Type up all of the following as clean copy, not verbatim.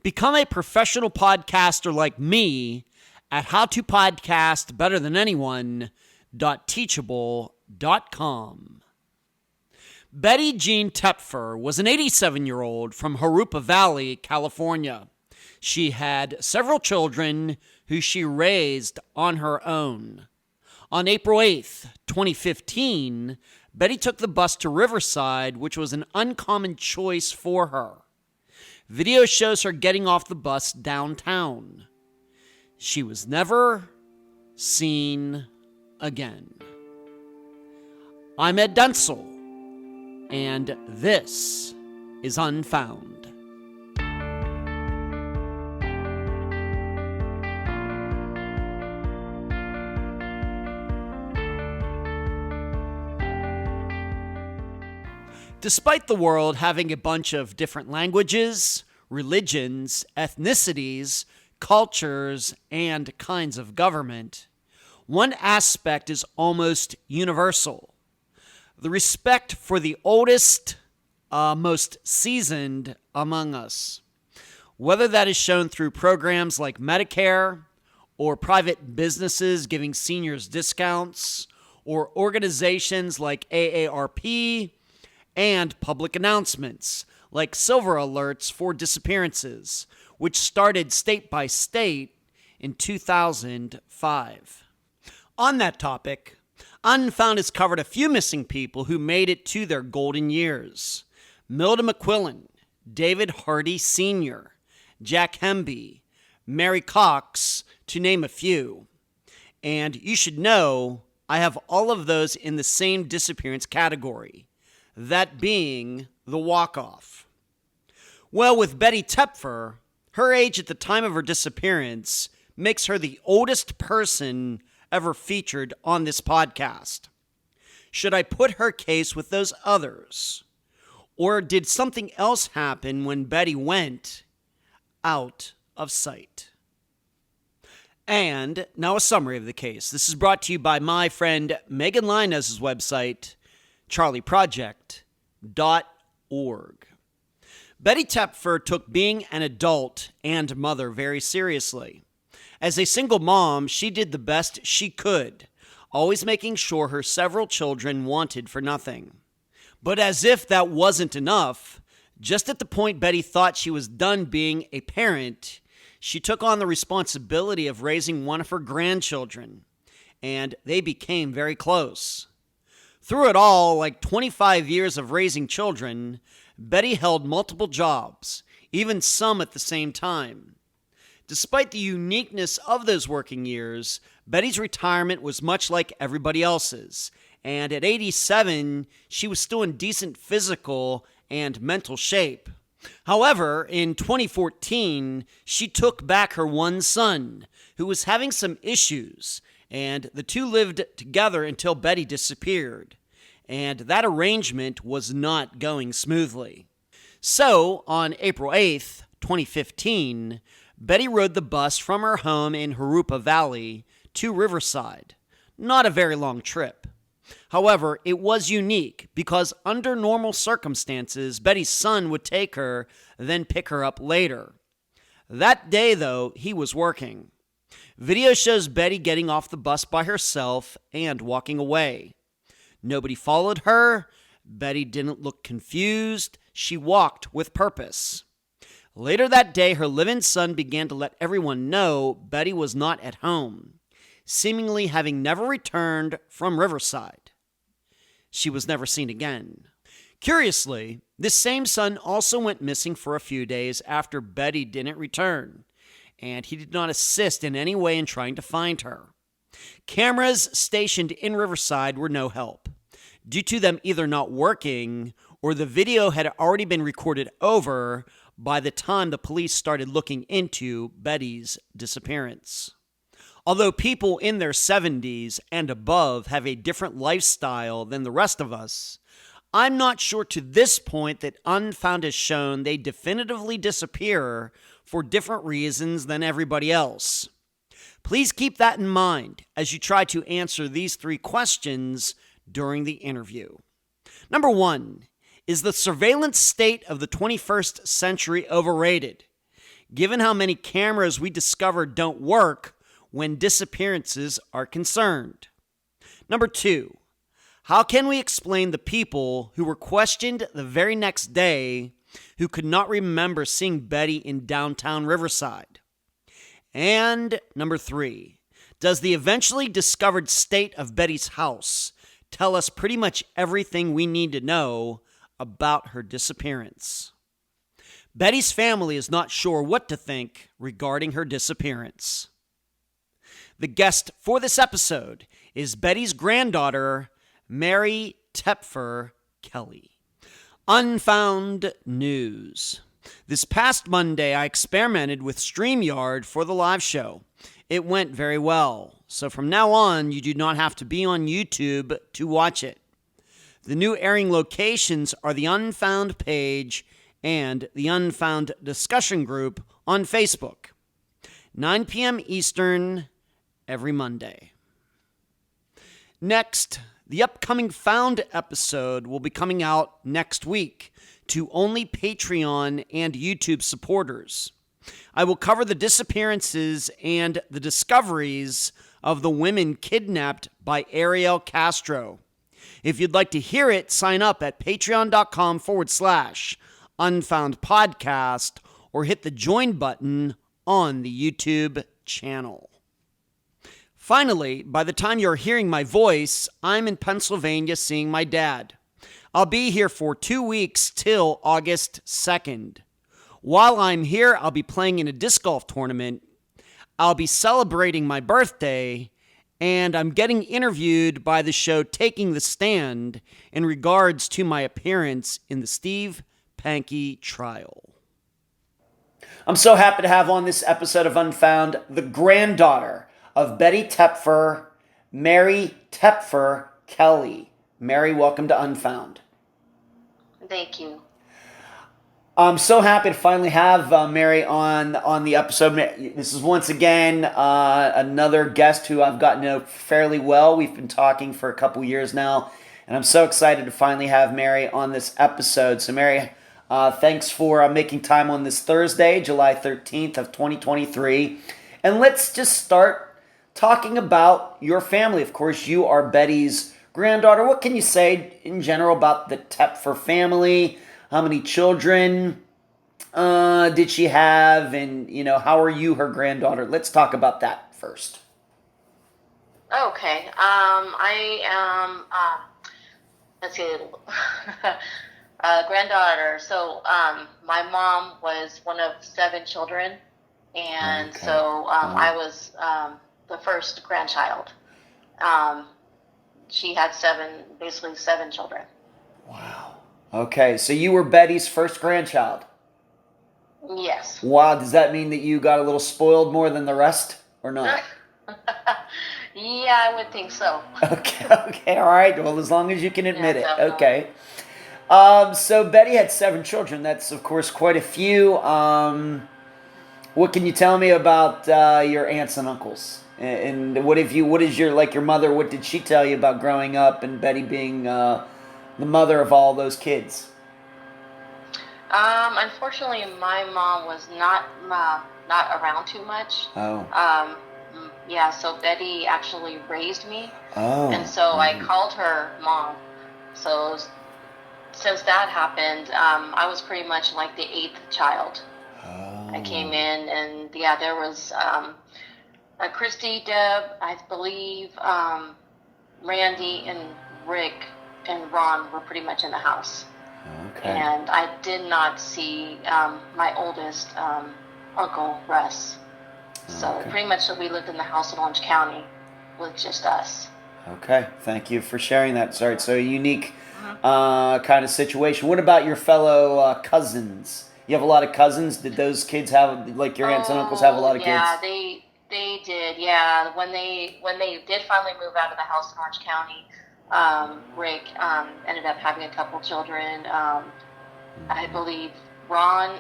Become a professional podcaster like me at howtopodcastbetterthananyone.teachable.com. Betty Jean Toepfer was an 87-year-old from Jurupa Valley, California. She had several children who she raised on her own. On April 8th, 2015, Betty took the bus to Riverside, which was an uncommon choice for her. Video shows her getting off the bus downtown. She was never seen again. I'm Ed Dentzel, and this is Unfound. Despite the world having a bunch of different languages, religions, ethnicities, cultures, and kinds of government, one aspect is almost universal: the respect for the oldest, most seasoned among us. Whether that is shown through programs like Medicare, or private businesses giving seniors discounts, or organizations like AARP, and public announcements like silver alerts for disappearances, which started state by state in 2005. On that topic, Unfound has covered a few missing people who made it to their golden years: Milda McQuillan, David Hardy Sr., Jack Hemby, Mary Cox, to name a few. And you should know I have all of those in the same disappearance category, that being the walk-off. Well, with Betty Toepfer, her age at the time of her disappearance makes her the oldest person ever featured on this podcast. Should I put her case with those others? Or did something else happen when Betty went out of sight? And now a summary of the case. This is brought to you by my friend Megan Linus's website, charleyproject.org. Betty Toepfer took being an adult and mother very seriously. As a single mom, she did the best she could, always making sure her several children wanted for nothing. But as if that wasn't enough, just at the point Betty thought she was done being a parent, she took on the responsibility of raising one of her grandchildren, and they became very close. Through it all, like 25 years of raising children, Betty held multiple jobs, even some at the same time. Despite the uniqueness of those working years, Betty's retirement was much like everybody else's, and at 87, she was still in decent physical and mental shape. However, in 2014, she took back her one son, who was having some issues, and the two lived together until Betty disappeared. And that arrangement was not going smoothly. So, on April 8th, 2015, Betty rode the bus from her home in Jurupa Valley to Riverside. Not a very long trip. However, it was unique because under normal circumstances, Betty's son would take her, then pick her up later. That day, though, he was working. Video shows Betty getting off the bus by herself and walking away. Nobody followed her. Betty didn't look confused. She walked with purpose. Later that day, her live-in son began to let everyone know Betty was not at home, seemingly having never returned from Riverside. She was never seen again. Curiously, this same son also went missing for a few days after Betty didn't return, and he did not assist in any way in trying to find her. Cameras stationed in Riverside were no help, due to them either not working or the video had already been recorded over by the time the police started looking into Betty's disappearance. Although people in their 70s and above have a different lifestyle than the rest of us, I'm not sure to this point that Unfound has shown they definitively disappear for different reasons than everybody else. Please keep that in mind as you try to answer these 3 questions during the interview. Number 1, is the surveillance state of the 21st century overrated? given how many cameras we discovered don't work when disappearances are concerned. Number 2, how can we explain the people who were questioned the very next day who could not remember seeing Betty in downtown Riverside? And number 3, does the eventually discovered state of Betty's house tell us pretty much everything we need to know about her disappearance? Betty's family is not sure what to think regarding her disappearance. The guest for this episode is Betty's granddaughter, Mary Toepfer Kelly. Unfound News. This past Monday, I experimented with StreamYard for the live show. It went very well, so from now on, you do not have to be on YouTube to watch it. The new airing locations are the Unfound page and the Unfound discussion group on Facebook. 9 p.m. Eastern every Monday. Next, the upcoming Found episode will be coming out next week to only Patreon and YouTube supporters. I will cover the disappearances and the discoveries of the women kidnapped by Ariel Castro. If you'd like to hear it, sign up at patreon.com/Unfound Podcast or hit the join button on the YouTube channel. Finally, by the time you're hearing my voice, I'm in Pennsylvania seeing my dad. I'll be here for 2 weeks till August 2nd. While I'm here, I'll be playing in a disc golf tournament. I'll be celebrating my birthday, and I'm getting interviewed by the show Taking the Stand in regards to my appearance in the Steve Pankey trial. I'm so happy to have on this episode of Unfound the granddaughter of Betty Toepfer, Mary Toepfer Kelly. Mary, welcome to Unfound. Thank you. I'm so happy to finally have Mary on the episode. This is once again another guest who I've gotten to know fairly well. We've been talking for a couple years now, and I'm so excited to finally have Mary on this episode. So Mary, thanks for making time on this Thursday, July 13th of 2023. And let's just start talking about your family. Of course, you are Betty's granddaughter. What can you say in general about the Toepfer family? How many children did she have? And, how are you her granddaughter? Let's talk about that first. Okay. I am, let's see, granddaughter. So my mom was one of 7 children. And Okay. so I was the first grandchild. She had basically seven children. Wow. Okay, so you were Betty's first grandchild. Yes. Wow, does that mean that you got a little spoiled more than the rest, or not? Yeah, I would think so. Okay, all right. Well, as long as you can admit it. Definitely. Okay. So Betty had 7 children. That's, of course, quite a few. What can you tell me about your aunts and uncles? And what is your mother, what did she tell you about growing up and Betty being the mother of all those kids? Unfortunately, my mom was not around too much. Oh. Yeah, so Betty actually raised me. Oh. And so I called her mom. So since that happened, I was pretty much like the 8th child. Oh. I came in, and yeah, there was Christy, Deb, I believe, Randy, and Rick, and Ron were pretty much in the house. Okay. And I did not see my oldest uncle, Russ. So Okay. pretty much we lived in the house in Orange County with just us. Okay, thank you for sharing that. Sorry, so a unique kind of situation. What about your fellow cousins? You have a lot of cousins. Did those kids have, like your aunts and uncles, have a lot of kids? Yeah, they did. Yeah, when they did finally move out of the house in Orange County, Rick ended up having a couple children. I believe Ron.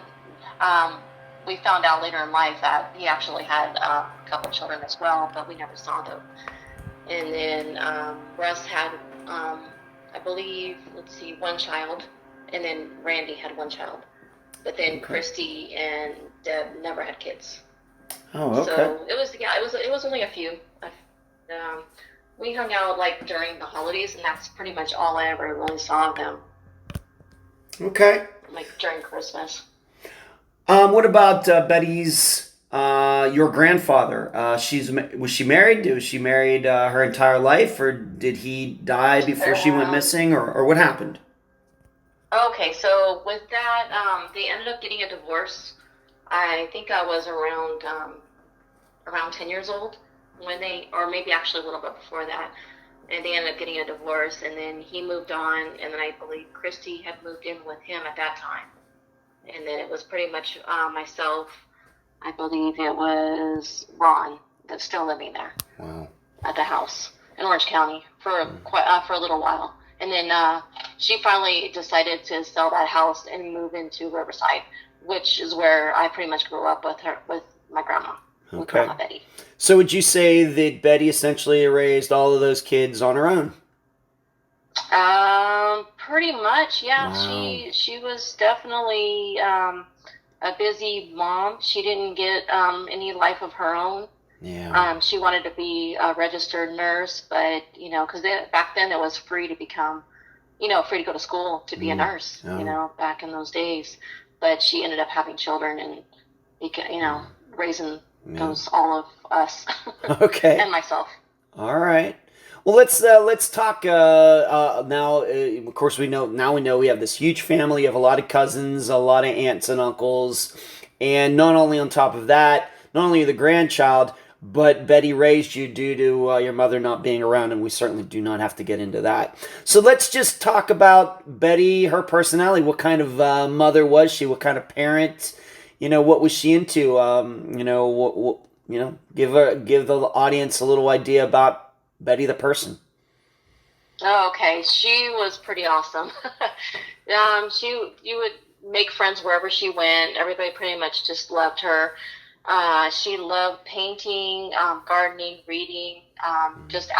We found out later in life that he actually had a couple children as well, but we never saw them. And then Russ had, I believe, one child, and then Randy had one child. But then Christy and Deb never had kids. Oh, okay. So it was only a few. We hung out like during the holidays, and that's pretty much all I ever really saw of them. Okay. Like during Christmas. What about Betty's your grandfather? Was she married? Was she married her entire life, or did he die before she went missing, or what happened? Okay, so with that, they ended up getting a divorce. I think I was around 10 years old when or maybe actually a little bit before that. And they ended up getting a divorce, and then he moved on, and then I believe Christy had moved in with him at that time. And then it was pretty much myself. I believe it was Ron that's still living there. Wow. At the house in Orange County for a little while. And then she finally decided to sell that house and move into Riverside, which is where I pretty much grew up with my grandma, with Grandma Betty. So would you say that Betty essentially raised all of those kids on her own? Pretty much, yeah. Wow. She was definitely a busy mom. She didn't get any life of her own. Yeah. She wanted to be a registered nurse, but because back then it was free to become, free to go to school to be a nurse. Oh. Back in those days. But she ended up having children and raising all of us. Okay. And myself. All right. Well, let's talk now. Of course, we know we have this huge family. You have a lot of cousins, a lot of aunts and uncles, and not only on top of that, not only the grandchild, but Betty raised you due to your mother not being around, and we certainly do not have to get into that. So let's just talk about Betty, her personality. What kind of mother was she? What kind of parent? What was she into? Give the audience a little idea about Betty the person. Oh, okay. She was pretty awesome. You would make friends wherever she went. Everybody pretty much just loved her. She loved painting, gardening, reading, just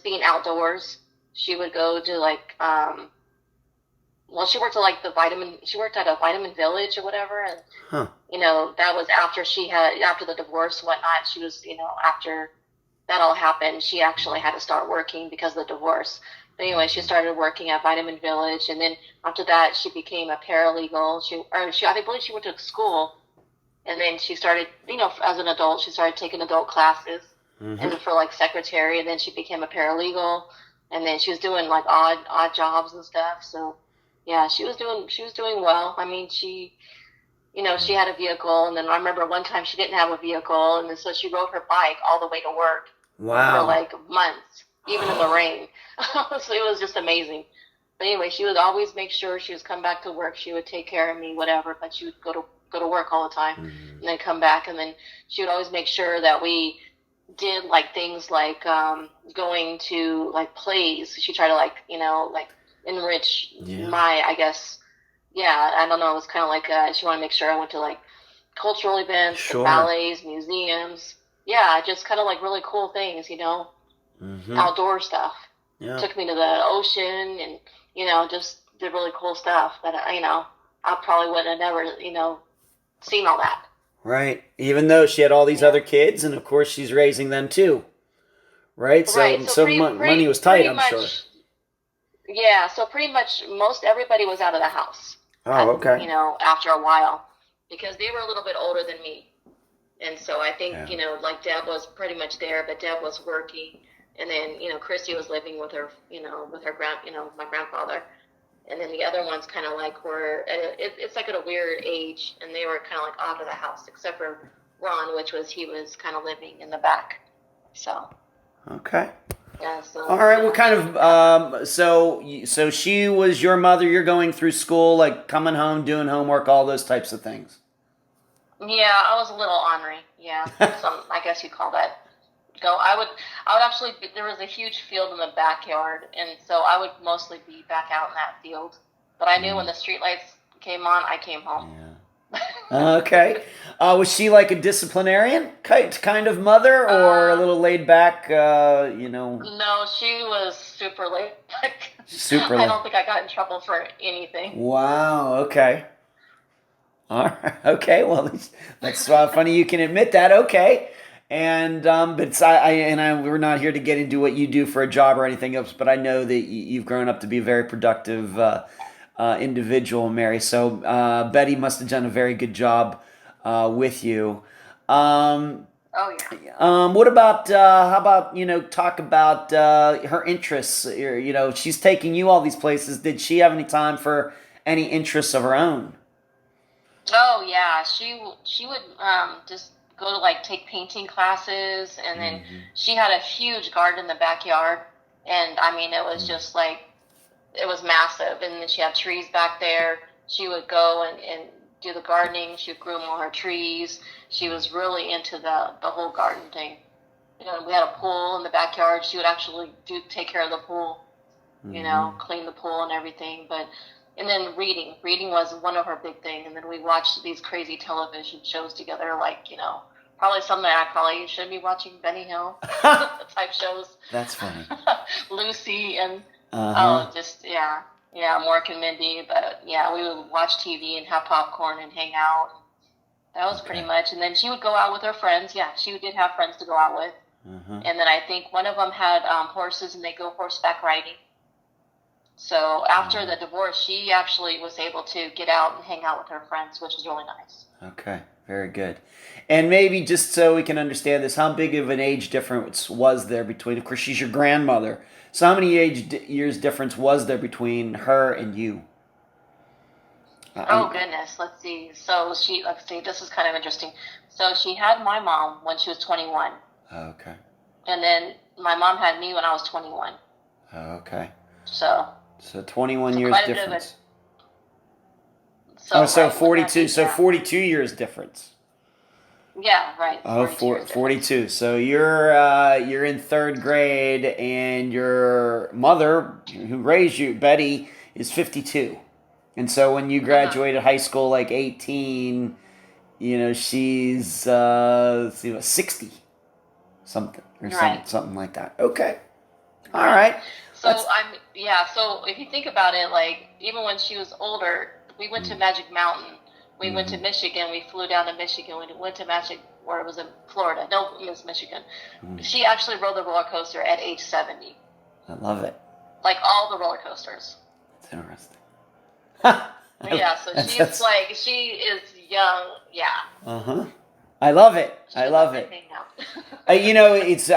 being outdoors. She would go to she worked at she worked at a vitamin village or whatever. And, that was after the divorce and whatnot. She was, after that all happened, she actually had to start working because of the divorce. But anyway, she started working at Vitamin Village, and then after that, she became a paralegal. I believe she went to school, and then she started, as an adult, she started taking adult classes, and for secretary, and then she became a paralegal, and then she was doing odd jobs and stuff. So, yeah, she was doing well. I mean, she had a vehicle, and then I remember one time she didn't have a vehicle, and then so she rode her bike all the way to work. Wow. For months, even in the rain. So it was just amazing. But anyway, she would always make sure she was come back to work. She would take care of me, whatever, but she would go to work all the time and then come back. And then she would always make sure that we did things going to plays. She tried to enrich my, I guess, I don't know. It was kind of she wanted to make sure I went to cultural events, Sure. ballets, museums. Yeah, just kind of really cool things, outdoor stuff. Yeah. Took me to the ocean and, just did really cool stuff that, I probably would have never, seen all that. Right. Even though she had all these other kids, and of course she's raising them too. Right? So money was tight, I'm sure. Yeah, so pretty much most everybody was out of the house. Oh, okay. After a while, because they were a little bit older than me. And so I think, Deb was pretty much there, but Deb was working. And then, Christy was living with her, my grandfather. And then the other ones kind of were, it's at a weird age. And they were kind of out of the house, except for Ron, he was kind of living in the back. So. Okay. Yeah, so. All right. What kind of, so she was your mother, you're going through school, coming home, doing homework, all those types of things. Yeah, I was a little ornery. Yeah, I guess you'd call that. I would actually. There was a huge field in the backyard, and so I would mostly be back out in that field. But I knew when the streetlights came on, I came home. Yeah. Okay. Was she a disciplinarian kind of mother, or a little laid back? No, she was super laid back. Super. I don't think I got in trouble for anything. Wow. Okay. All right. Okay. Well, that's funny. You can admit that. Okay. And but we're not here to get into what you do for a job or anything else. But I know that you've grown up to be a very productive individual, Mary. So Betty must have done a very good job with you. Oh yeah. What about how about talk about her interests? She's taking you all these places. Did she have any time for any interests of her own? Oh yeah, she would just go to like take painting classes, and then she had a huge garden in the backyard, and I mean it was just like it was massive, and then she had trees back there. She would go and do the gardening. She would groom all her trees. She was really into the whole garden thing. We had a pool in the backyard. She would actually take care of the pool, clean the pool and everything. And then reading was one of her big things. And then we watched these crazy television shows together, like, probably something I probably should be watching, Benny Hill type shows. That's funny. Lucy and, Uh-huh. Mork and Mindy. But yeah, we would watch TV and have popcorn and hang out. That was pretty much. And then she would go out with her friends. Yeah, she did have friends to go out with. Uh-huh. And then I think one of them had horses, and they go horseback riding. So after the divorce, she actually was able to get out and hang out with her friends, which was really nice. Okay, very good. And maybe just so we can understand this, how big of an age difference was there between, of course, she's your grandmother. So how many years difference was there between her and you? Oh, goodness. Let's see. This is kind of interesting. So she had my mom when she was 21. Okay. And then my mom had me when I was 21. Okay. So 21 years difference. So 42. So 42 years difference. Yeah, right. 42. So you're in third grade, and your mother, who raised you, Betty, is 52. And so when you graduated high school, like 18, she's 60, something something like that. Okay. All right. So So if you think about it, like even when she was older, we went to Magic Mountain. We went to Michigan. We flew down to Michigan. We went to or it was in Florida. No, it was Michigan. She actually rode the roller coaster at age 70. I love it. Like all the roller coasters. That's interesting. Yeah, so she is young. Yeah. Uh-huh. I love it. I love it. It's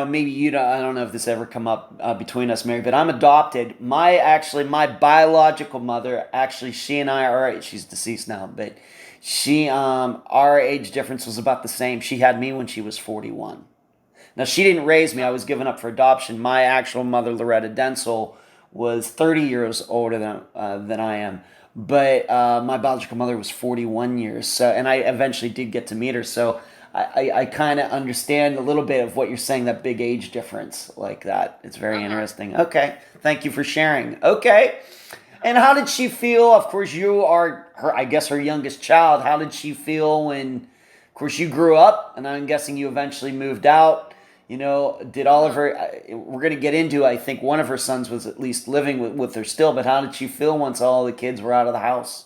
maybe you don't. I don't know if this ever come up between us, Mary, but I'm adopted. My biological mother, actually, she and I are. She's deceased now, but our age difference was about the same. She had me when she was 41. Now she didn't raise me. I was given up for adoption. My actual mother, Loretta Densel, was 30 years older than I am. But my biological mother was 41 years. So, and I eventually did get to meet her. So I kind of understand a little bit of what you're saying, that big age difference like that. It's very interesting. Okay. Thank you for sharing. Okay. And how did she feel? Of course, you are her youngest child. How did she feel when, of course, you grew up, and I'm guessing you eventually moved out? Did all of her, we're going to get into, I think one of her sons was at least living with her still, but how did she feel once all the kids were out of the house?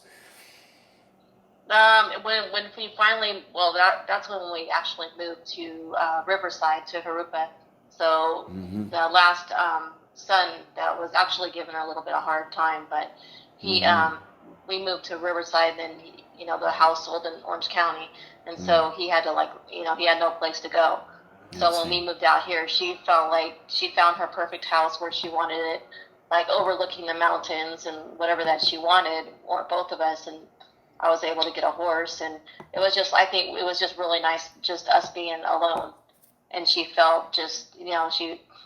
When we finally, that's when we actually moved to Riverside, to Jurupa. So the last son that was actually giving her a little bit of hard time, but we moved to Riverside, then the house sold in Orange County, and so he had to he had no place to go. So when we moved out here, she felt like she found her perfect house where she wanted it, like overlooking the mountains and whatever that she wanted, or both of us. And I was able to get a horse, and it was just, I think it was just really nice, just us being alone. And she felt just,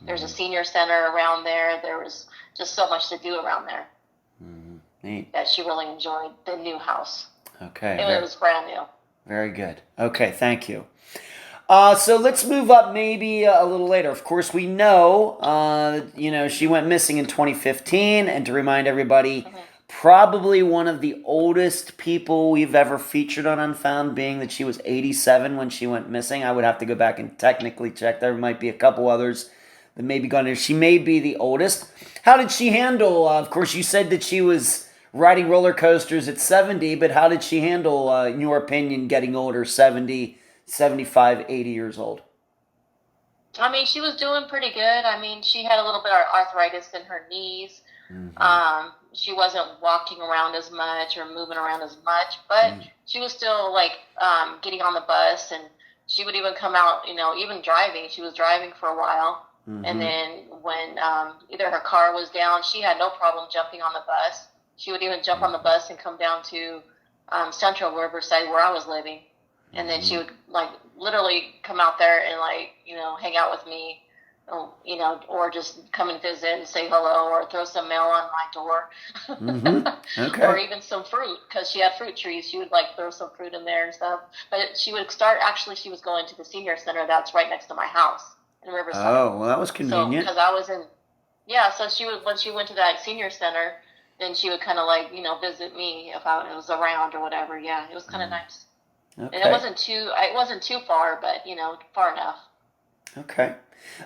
there's a senior center around there. There was just so much to do around there. Neat. That she really enjoyed the new house. Okay. It was brand new. Very good. Okay, thank you. So let's move up maybe a little later. Of course, we know, she went missing in 2015. And to remind everybody, probably one of the oldest people we've ever featured on Unfound, being that she was 87 when she went missing. I would have to go back and technically check. There might be a couple others that may be gone there. She may be the oldest. How did she handle, of course, you said that she was riding roller coasters at 70, but how did she handle, in your opinion, getting older, 70, 75, 80 years old? I mean, she was doing pretty good. I mean, she had a little bit of arthritis in her knees. She wasn't walking around as much or moving around as much, but she was still like getting on the bus, and she would even come out, even driving. She was driving for a while. And then when either her car was down, she had no problem jumping on the bus. She would even jump on the bus and come down to Central Riverside where I was living. And then she would like literally come out there and like, hang out with me, or just come and visit and say hello or throw some mail on my door. Okay. Or even some fruit, because she had fruit trees. She would like throw some fruit in there and stuff. But she would she was going to the senior center that's right next to my house in Riverside. Oh, well, that was convenient. So, because I was so she would, when she went to that senior center, then she would kind of like, visit me if I was around or whatever. Yeah, it was kind of nice. Okay. And it wasn't too far, but, far enough. Okay.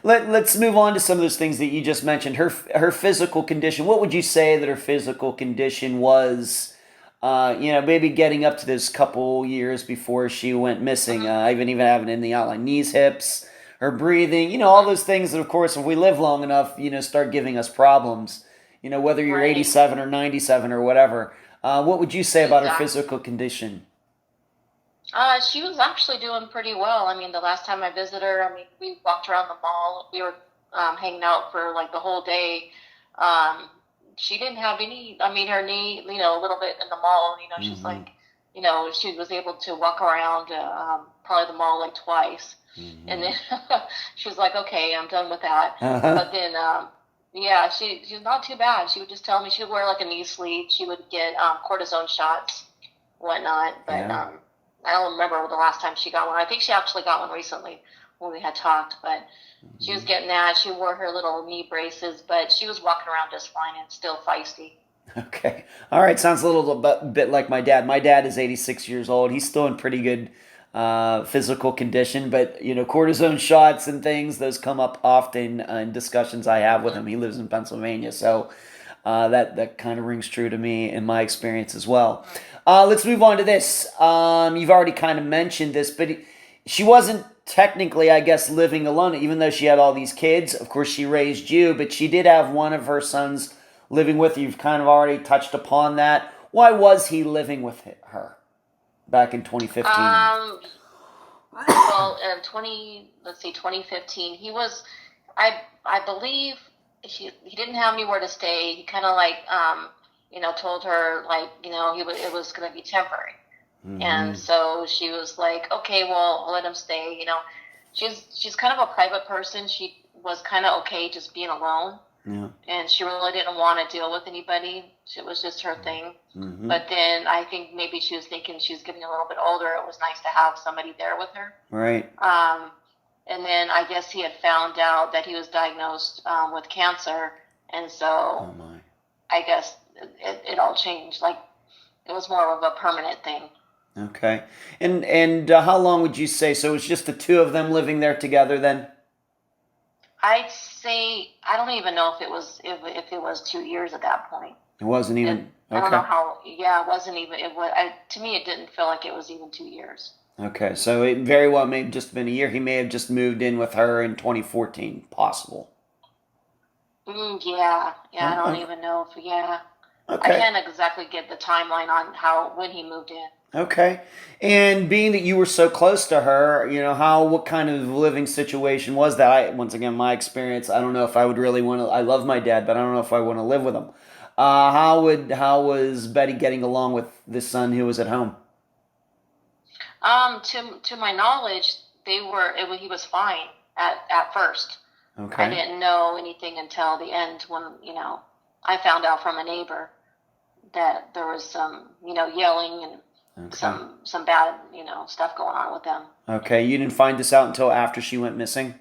Let's move on to some of those things that you just mentioned. Her physical condition. What would you say that her physical condition was, maybe getting up to this couple years before she went missing? I even have it in the outline. Knees, hips, her breathing, all those things that, of course, if we live long enough, start giving us problems. Whether you're 87 or 97 or whatever. What would you say about her physical condition? She was actually doing pretty well. I mean, the last time I visited her, we walked around the mall. We were hanging out for like the whole day. She didn't have any, her knee, a little bit in the mall, she's like, she was able to walk around probably the mall like twice. And then she was like, okay, I'm done with that. But then, she's not too bad. She would just tell me she would wear like a knee sleeve. She would get cortisone shots, whatnot. But I don't remember the last time she got one. I think she actually got one recently when we had talked. But she was getting that. She wore her little knee braces, but she was walking around just fine and still feisty. Okay. All right. Sounds a little bit like my dad. My dad is 86 years old. He's still in pretty good physical condition, but cortisone shots and things, those come up often in discussions I have with him. He lives in Pennsylvania, so that kind of rings true to me in my experience as well. Let's move on to this. You've already kind of mentioned this, but she wasn't technically, I guess, living alone, even though she had all these kids. Of course, she raised you, but she did have one of her sons living with her. You've kind of already touched upon that. Why was he living with her back in 2015? Well, in 2015, he was, I believe he didn't have anywhere to stay. He kind of like, told her like, it was going to be temporary. And so she was like, okay, well, I'll let him stay. She's kind of a private person. She was kind of okay just being alone. Yeah. And she really didn't want to deal with anybody. It was just her thing. But then I think maybe she was thinking she was getting a little bit older. It was nice to have somebody there with her. Right. And then I guess he had found out that he was diagnosed with cancer. And so I guess it all changed. Like it was more of a permanent thing. Okay. And how long would you say? So it was just the two of them living there together then? I'd say I don't even know if it was 2 years at that point. It wasn't even. I don't know how. Yeah, it wasn't even. It was. To me, it didn't feel like it was even 2 years. Okay, so it very well may have just been a year. He may have just moved in with her in 2014, possible. Yeah. I don't even know if. Yeah. Okay. I can't exactly get the timeline on when he moved in. Okay. And being that you were so close to her, what kind of living situation was that? Once again, my experience, I don't know if I would really want to, I love my dad, but I don't know if I want to live with him. How was Betty getting along with this son who was at home? To my knowledge, he was fine at first. Okay. I didn't know anything until the end when, I found out from a neighbor that there was some, yelling and some bad, stuff going on with them. Okay, you didn't find this out until after she went missing?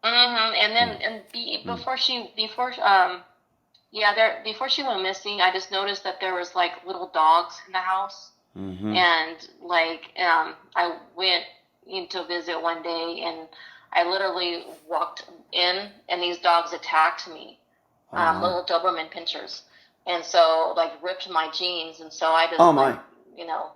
And then before she went missing, I just noticed that there was like little dogs in the house. And like I went in to visit one day, and I literally walked in, and these dogs attacked me. Little Doberman pinchers. and so like ripped my jeans, and so I just Oh like, my. you know,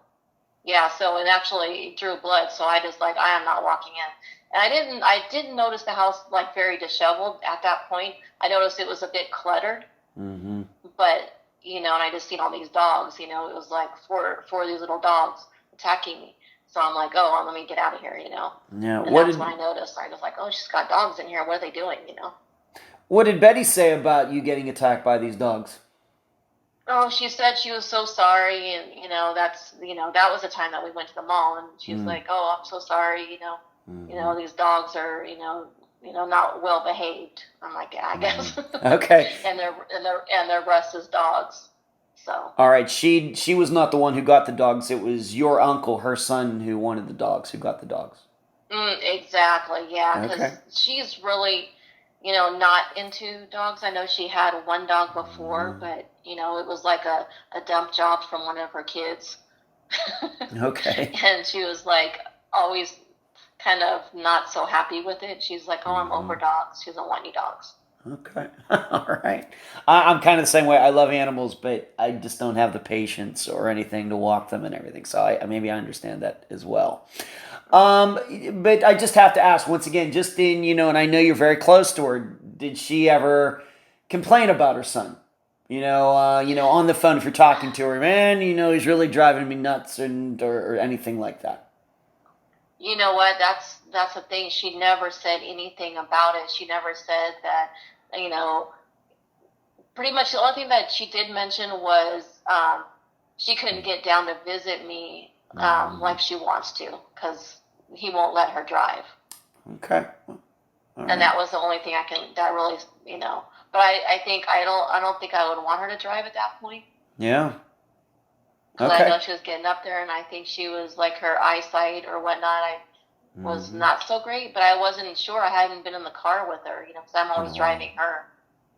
yeah. So it actually drew blood. So I just like, I am not walking in. And I didn't notice the house like very disheveled at that point. I noticed it was a bit cluttered, Mm-hmm. but and I just seen all these dogs. It was like four of these little dogs attacking me. So I'm like, oh, let me get out of here. Yeah. And that's when I noticed. I was like, oh, she's got dogs in here. What are they doing? What did Betty say about you getting attacked by these dogs? Oh, she said she was so sorry, and that was the time that we went to the mall, and she's like, "Oh, I'm so sorry, these dogs are, not well behaved." I'm like, "Yeah, I guess." Okay. and they're Russ's dogs, so. All right. She was not the one who got the dogs. It was your uncle, her son, who wanted the dogs, who got the dogs. Exactly, yeah, because Okay. she's really, not into dogs. I know she had one dog before, but, it was like a dump job from one of her kids. Okay. And she was like always kind of not so happy with it. She's like, oh, I'm over dogs. She doesn't want any dogs. Okay. All right. I'm kind of the same way. I love animals, but I just don't have the patience or anything to walk them and everything. So maybe I understand that as well. But I just have to ask once again, just in, and I know you're very close to her. Did she ever complain about her son? On the phone if you're talking to her, man, he's really driving me nuts, or anything like that. You know what? That's the thing. She never said anything about it. She never said that. Pretty much the only thing that she did mention was she couldn't get down to visit me like she wants to because he won't let her drive. Okay. And that was the only thing that really. But I think I don't think I would want her to drive at that point. Yeah. Because I know she was getting up there, and I think she was like her eyesight or whatnot. Was not so great, but I wasn't sure. I hadn't been in the car with her, because I'm always driving her.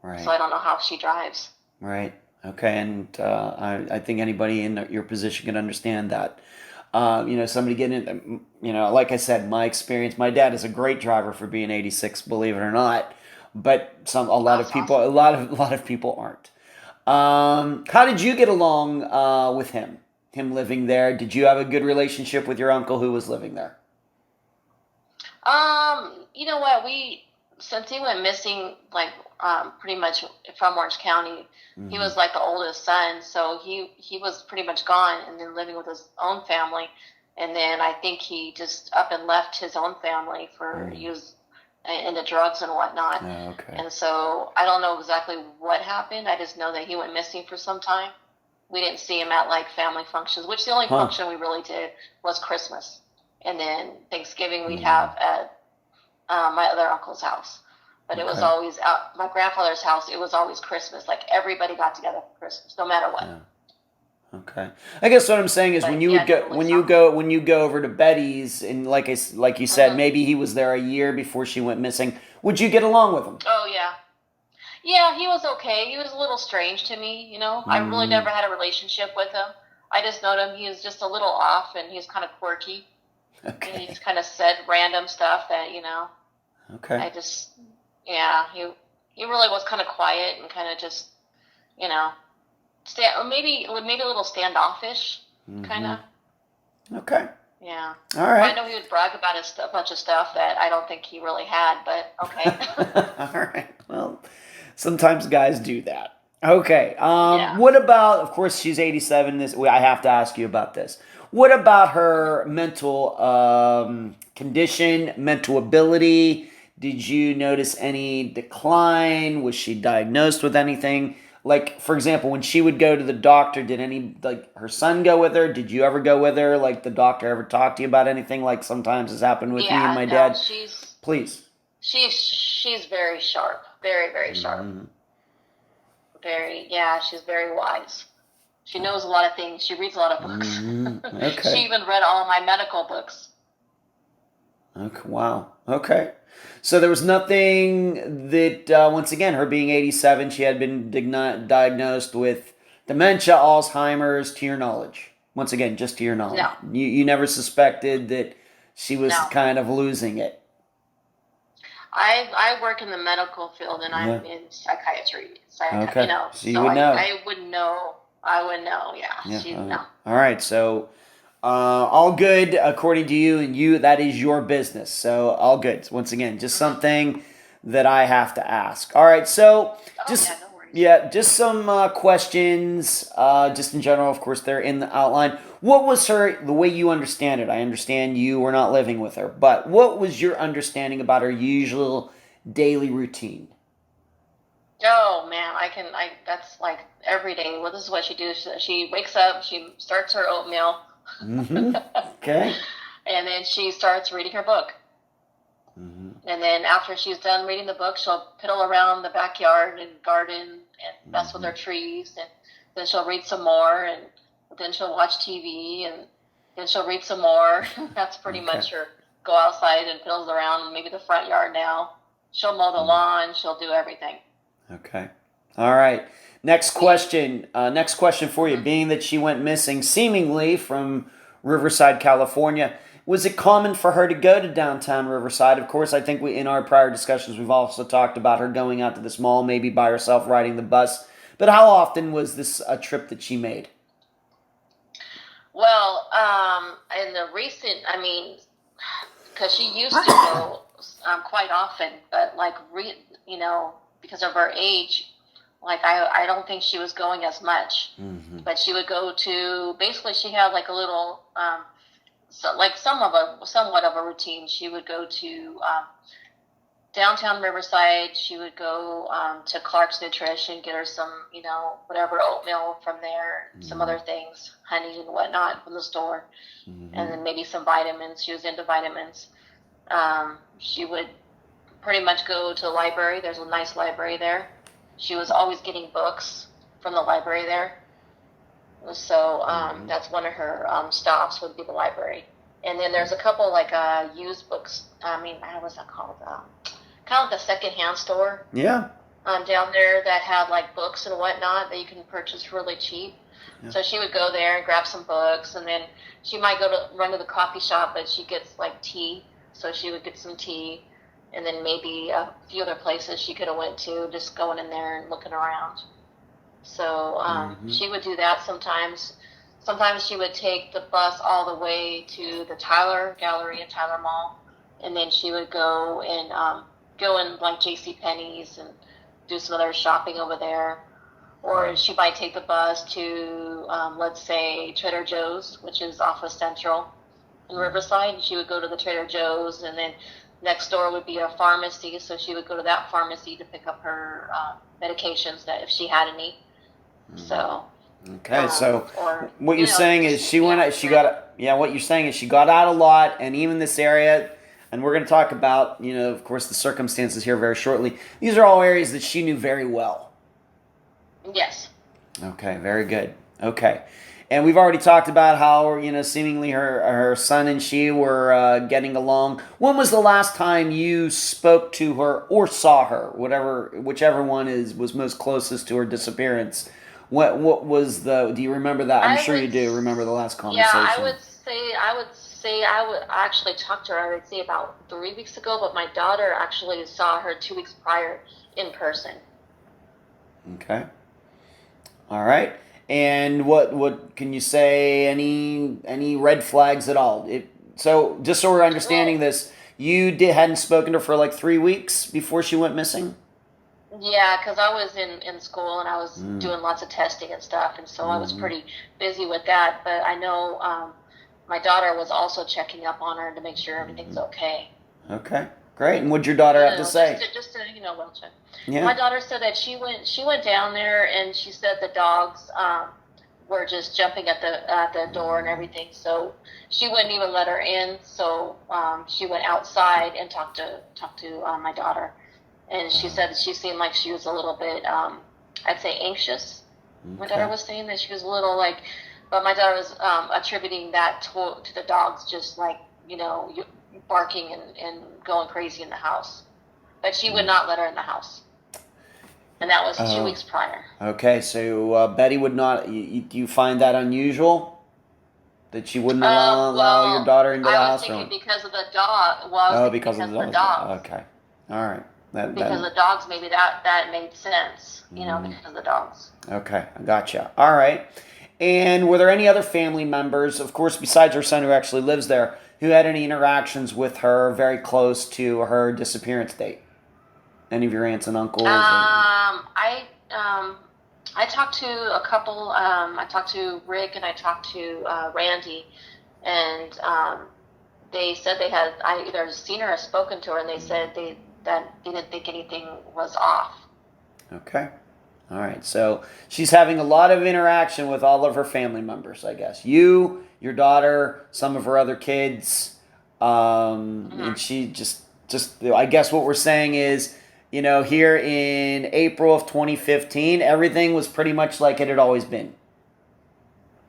Right. So I don't know how she drives. Right. Okay. And I think anybody in your position can understand that. Somebody getting in, like I said, my experience, my dad is a great driver for being 86, believe it or not. But a lot of people aren't. How did you get along with him living there? Did you have a good relationship with your uncle who was living there? You know what? Since he went missing, like, pretty much from Orange County, he was like the oldest son, so he was pretty much gone and then living with his own family. And then I think he just up and left his own family for he was into drugs and whatnot. Oh, okay. And so I don't know exactly what happened. I just know that he went missing for some time. We didn't see him at like family functions, which the only function we really did was Christmas. And then Thanksgiving we'd have at my other uncle's house. But it was always at my grandfather's house. It was always Christmas. Like everybody got together for Christmas, no matter what. Yeah. Okay. I guess what I'm saying is when you go over to Betty's, and like you said, maybe he was there a year before she went missing. Would you get along with him? Oh yeah. Yeah, he was okay. He was a little strange to me, I really never had a relationship with him. I just know him. He was just a little off, and he was kind of quirky. Okay. And he just kind of said random stuff that, Okay. He really was kind of quiet and kind of just, maybe a little standoffish, kind of. Okay. Yeah. All right. I know he would brag about a bunch of stuff that I don't think he really had, but okay. All right. Well, sometimes guys do that. Okay. What about, of course, she's 87. I have to ask you about this. What about her mental condition, mental ability? Did you notice any decline? Was she diagnosed with anything? Like, for example, when she would go to the doctor, did her son go with her? Did you ever go with her? Like, the doctor ever talk to you about anything like sometimes has happened with me and my dad? Please. She's very sharp. Very, very sharp. She's very wise. She knows a lot of things. She reads a lot of books. Okay. She even read all my medical books. Okay. Wow. Okay. So there was nothing that, once again, her being 87, she had been diagnosed with dementia, Alzheimer's, to your knowledge. Once again, just to your knowledge. No. You never suspected that she was kind of losing it. I work in the medical field, and I'm in psychiatry. Okay. You know, So you would know. I would know. I would know. Yeah. No. All right. So all good according to you, and that is your business. So all good. Once again, just something that I have to ask. All right. So just no worries. just some questions. Just in general, of course, they're in the outline. What was the way you understand it? I understand you were not living with her, but what was your understanding about her usual daily routine? Oh man, that's like every day. Well, this is what she does. She wakes up, she starts her oatmeal. Mm-hmm. Okay. And then she starts reading her book. Mm-hmm. And then after she's done reading the book, she'll piddle around the backyard and garden and mess with her trees. And then she'll read some more, and then she'll watch TV, and then she'll read some more. That's pretty much her. Go outside and piddles around, maybe the front yard now. She'll mow the lawn. She'll do everything. Okay. All right. Next question. Next question for you. Being that she went missing seemingly from Riverside, California, was it common for her to go to downtown Riverside? Of course, I think in our prior discussions, we've also talked about her going out to this mall, maybe by herself, riding the bus. But how often was this a trip that she made? Well, in the recent, because she used to go quite often, but because of her age, I don't think she was going as much. Mm-hmm. But she would go to, basically she had like a little, somewhat of a routine. She would go to downtown Riverside. She would go to Clark's Nutrition, get her some, whatever oatmeal from there, mm-hmm. some other things, honey and whatnot from the store, mm-hmm. and then maybe some vitamins. She was into vitamins. She would pretty much go to the library. There's a nice library there. She was always getting books from the library there. So mm-hmm. that's one of her stops would be the library. And then there's a couple used books. What's that called? Kind of like a secondhand store. Yeah. Down there that had books and whatnot that you can purchase really cheap. Yeah. So she would go there and grab some books, and then she might run to the coffee shop, but she gets tea. So she would get some tea, and then maybe a few other places she could have went to, just going in there and looking around. So mm-hmm. she would do that sometimes. Sometimes she would take the bus all the way to the Tyler Gallery and Tyler Mall, and then she would go in JCPenney's and do some other shopping over there. Or she might take the bus to, let's say, Trader Joe's, which is off of Central in Riverside. And she would go to the Trader Joe's, and then next door would be a pharmacy, so she would go to that pharmacy to pick up her medications that if she had any. So. Okay, so what you're saying is what you're saying is she got out a lot, and even this area, and we're going to talk about, of course, the circumstances here very shortly. These are all areas that she knew very well. Yes. Okay, very good. Okay. And we've already talked about how, seemingly her son and she were getting along. When was the last time you spoke to her or saw her, whichever one was most closest to her disappearance? What was do you remember that? I'm sure you do remember the last conversation. Yeah, I would actually talk to her, I would say about 3 weeks ago, but my daughter actually saw her 2 weeks prior in person. Okay. All right. And what can you say? Any red flags at all? So just so we're understanding this, you hadn't spoken to her for 3 weeks before she went missing? Yeah, because I was in school and I was doing lots of testing and stuff, and so I was pretty busy with that. But I know my daughter was also checking up on her to make sure everything's okay. Okay, great. And what'd your daughter have to say? Just to well check. Yeah. My daughter said that she went down there, and she said the dogs were just jumping at the door and everything. So she wouldn't even let her in. So she went outside and talked to my daughter. And she said that she seemed like she was a little bit, I'd say, anxious. Okay. My daughter was saying that she was a little but my daughter was attributing that to the dogs just barking and going crazy in the house. But she would not let her in the house. And that was 2 weeks prior. Okay, so Betty would not, do you find that unusual? That she wouldn't allow your daughter into the house? I was thinking because of the dog. Well, because of the dog. Okay. All right. Because the dogs, maybe that made sense, because of the dogs. Okay, I gotcha. All right. And were there any other family members, of course, besides her son who actually lives there, who had any interactions with her very close to her disappearance date? Any of your aunts and uncles? I talked to a couple. I talked to Rick and I talked to Randy, and they said they had either seen her or spoken to her, and they said that they didn't think anything was off. Okay. All right. So she's having a lot of interaction with all of her family members, I guess. You, your daughter, some of her other kids, and she just I guess what we're saying is, here in April of 2015, everything was pretty much like it had always been.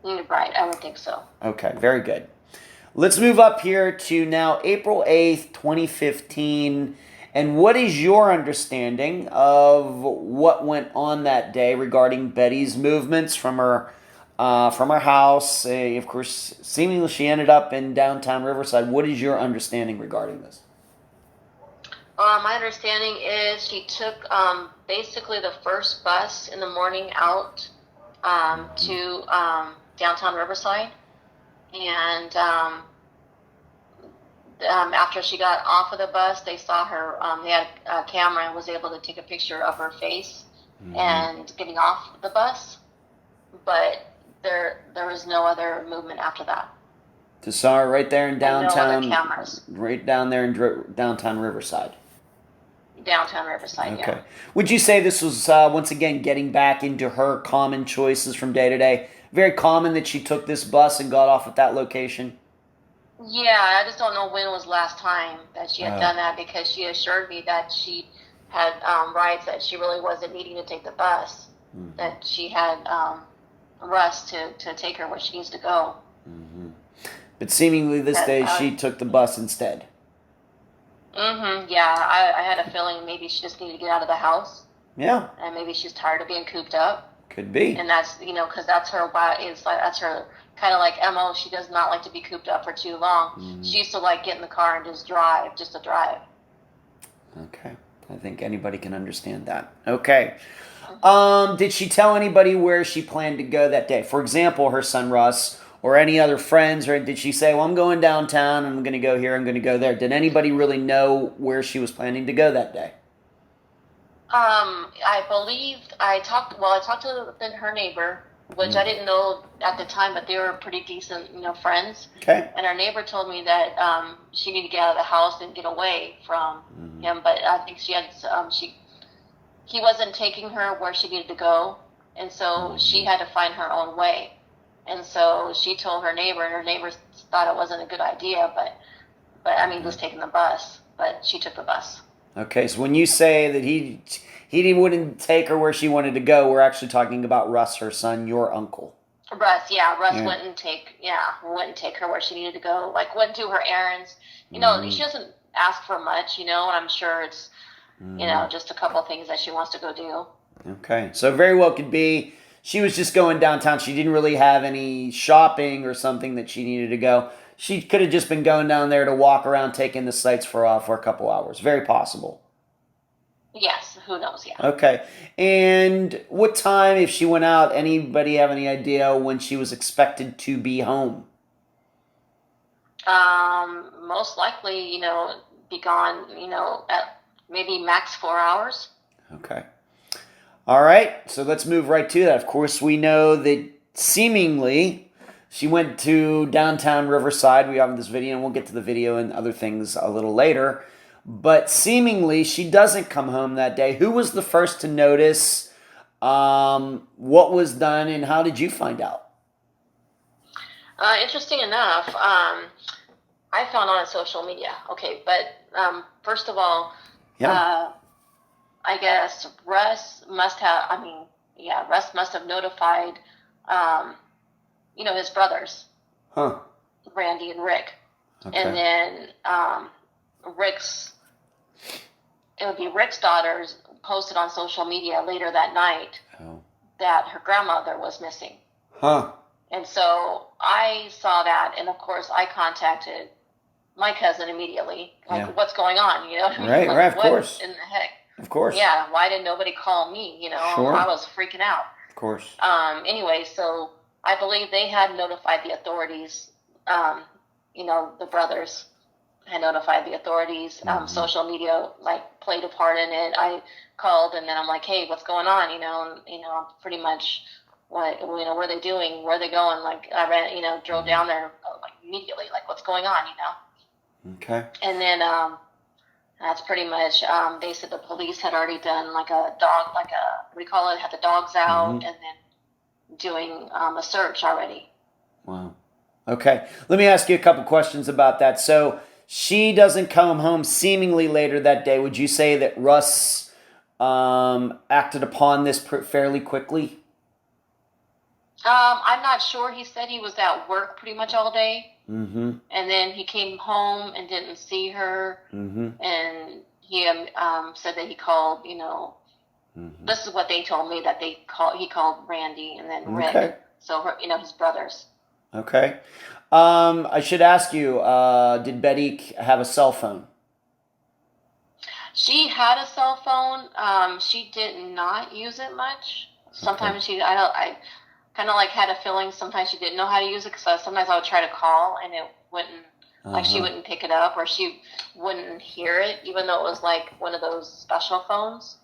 Right, I would think so. Okay, very good. Let's move up here to now April 8th, 2015. And what is your understanding of what went on that day regarding Betty's movements from her house? Of course, seemingly she ended up in downtown Riverside. What is your understanding regarding this? My understanding is she took basically the first bus in the morning out to downtown Riverside, and after she got off of the bus, they saw her. They had a camera and was able to take a picture of her face and getting off the bus, but there was no other movement after that. Just saw her right there in downtown. And no other cameras. Right down there in downtown Riverside. Downtown Riverside, okay. Yeah. Would you say this was, once again, getting back into her common choices from day to day? Very common that she took this bus and got off at that location? Yeah, I just don't know when was the last time that she had done that, because she assured me that she had rides that she really wasn't needing to take the bus, that she had Russ to take her where she needs to go. But seemingly this day she took the bus instead. Yeah, I had a feeling maybe she just needed to get out of the house. Yeah. And maybe she's tired of being cooped up. Could be. And that's, because that's her, that's her kind of like MO. She does not like to be cooped up for too long. She used to like get in the car and just to drive. Okay. I think anybody can understand that. Okay. Did she tell anybody where she planned to go that day? For example, her son Russ, or any other friends, or did she say, well, I'm going downtown, I'm going to go here, I'm going to go there? Did anybody really know where she was planning to go that day? I believed, I talked to her neighbor, which I didn't know at the time, but they were pretty decent, friends. Okay. And her neighbor told me that she needed to get out of the house and get away from him, but I think she had, he wasn't taking her where she needed to go, and so she had to find her own way. And so she told her neighbor, and her neighbor thought it wasn't a good idea, but was taking the bus, but she took the bus. Okay, so when you say that he wouldn't take her where she wanted to go, we're actually talking about Russ, her son, your uncle. Russ wouldn't take her where she needed to go, like wouldn't do her errands. She doesn't ask for much, and I'm sure it's, just a couple of things that she wants to go do. Okay, so very well could be she was just going downtown. She didn't really have any shopping or something that she needed to go. She could have just been going down there to walk around, taking the sights for a couple hours. Very possible. Yes, who knows, yeah. Okay. And what time, if she went out, anybody have any idea when she was expected to be home? Most likely, be gone, at maybe max 4 hours. Okay. All right, so let's move right to that. Of course, we know that seemingly she went to downtown Riverside. We have this video, and we'll get to the video and other things a little later. But seemingly, she doesn't come home that day. Who was the first to notice? What was done, and how did you find out? Interesting enough, I found on social media. Okay, but first of all, I guess Russ must have notified, his brothers, Randy and Rick. Okay. And then it would be Rick's daughters posted on social media later that night that her grandmother was missing. And so I saw that, and of course I contacted my cousin immediately. Like, Yeah. what's going on? You know what I mean? Right, Like, right, of what course. in the heck? Of course. Yeah, why did nobody call me? You know, Sure. I was freaking out. Of course. Anyway, so I believe they had notified the authorities. You know, the brothers had notified the authorities. Social media like played a part in it. I called and then I'm like, hey, what's going on? You know, pretty much what, you know, what are they doing? Where are they going? Like I ran, you know, drove down there like immediately, like what's going on? You know. Okay. And then that's pretty much. They said the police had already done like a dog, like a what do you call it? Had the dogs out and then doing a search already. Wow. Okay. Let me ask you a couple questions about that. So she doesn't come home seemingly later that day. Would you say that Russ acted upon this fairly quickly? I'm not sure. He said he was at work pretty much all day. Mm-hmm. And then he came home and didn't see her. Mm-hmm. And he said that he called, you know, this is what they told me, that he called Randy and then Rick. Okay. So, you know, his brothers. Okay. I should ask you, did Betty have a cell phone? She had a cell phone. She did not use it much. Sometimes I kind of like had a feeling sometimes she didn't know how to use it, because sometimes I would try to call and it wouldn't, like she wouldn't pick it up or she wouldn't hear it, even though it was like one of those special phones.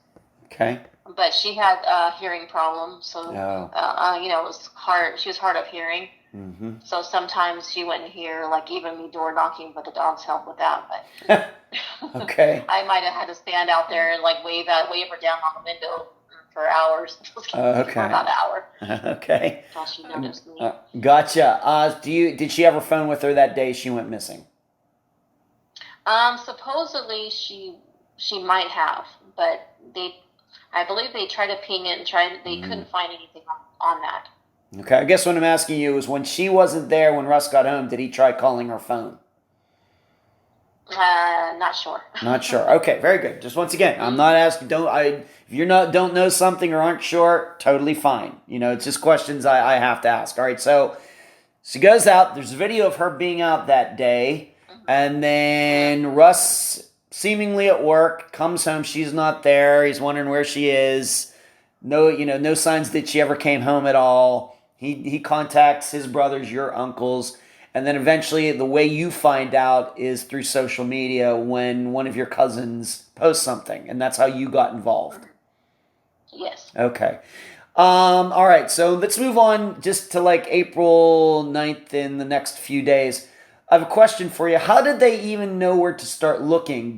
Okay. But she had a hearing problem, so you know, it was hard. She was hard of hearing. Mm-hmm. So sometimes she wouldn't hear, like even me door knocking, but the dogs helped with that. But okay. I might have had to stand out there and like wave her down on the window for hours. Okay. For about an hour. Okay. Until she noticed me. Gotcha. Did she have her phone with her that day she went missing? Supposedly she might have, but I believe they tried to ping it and they couldn't find anything on that. Okay, I guess what I'm asking you is, when she wasn't there, when Russ got home, did he try calling her phone? Not sure. Not sure. Okay, very good. Just once again, I'm not asking. If you don't know something or aren't sure, totally fine. You know, it's just questions I have to ask. All right, so she goes out. There's a video of her being out that day, and then Russ, seemingly at work, comes home. She's not there. He's wondering where she is. No signs that she ever came home at all. He contacts his brothers, your uncles, and then eventually the way you find out is through social media when one of your cousins posts something, and that's how you got involved. Yes. Okay. All right, so let's move on just to like April 9th in the next few days. I have a question for you. How did they even know where to start looking?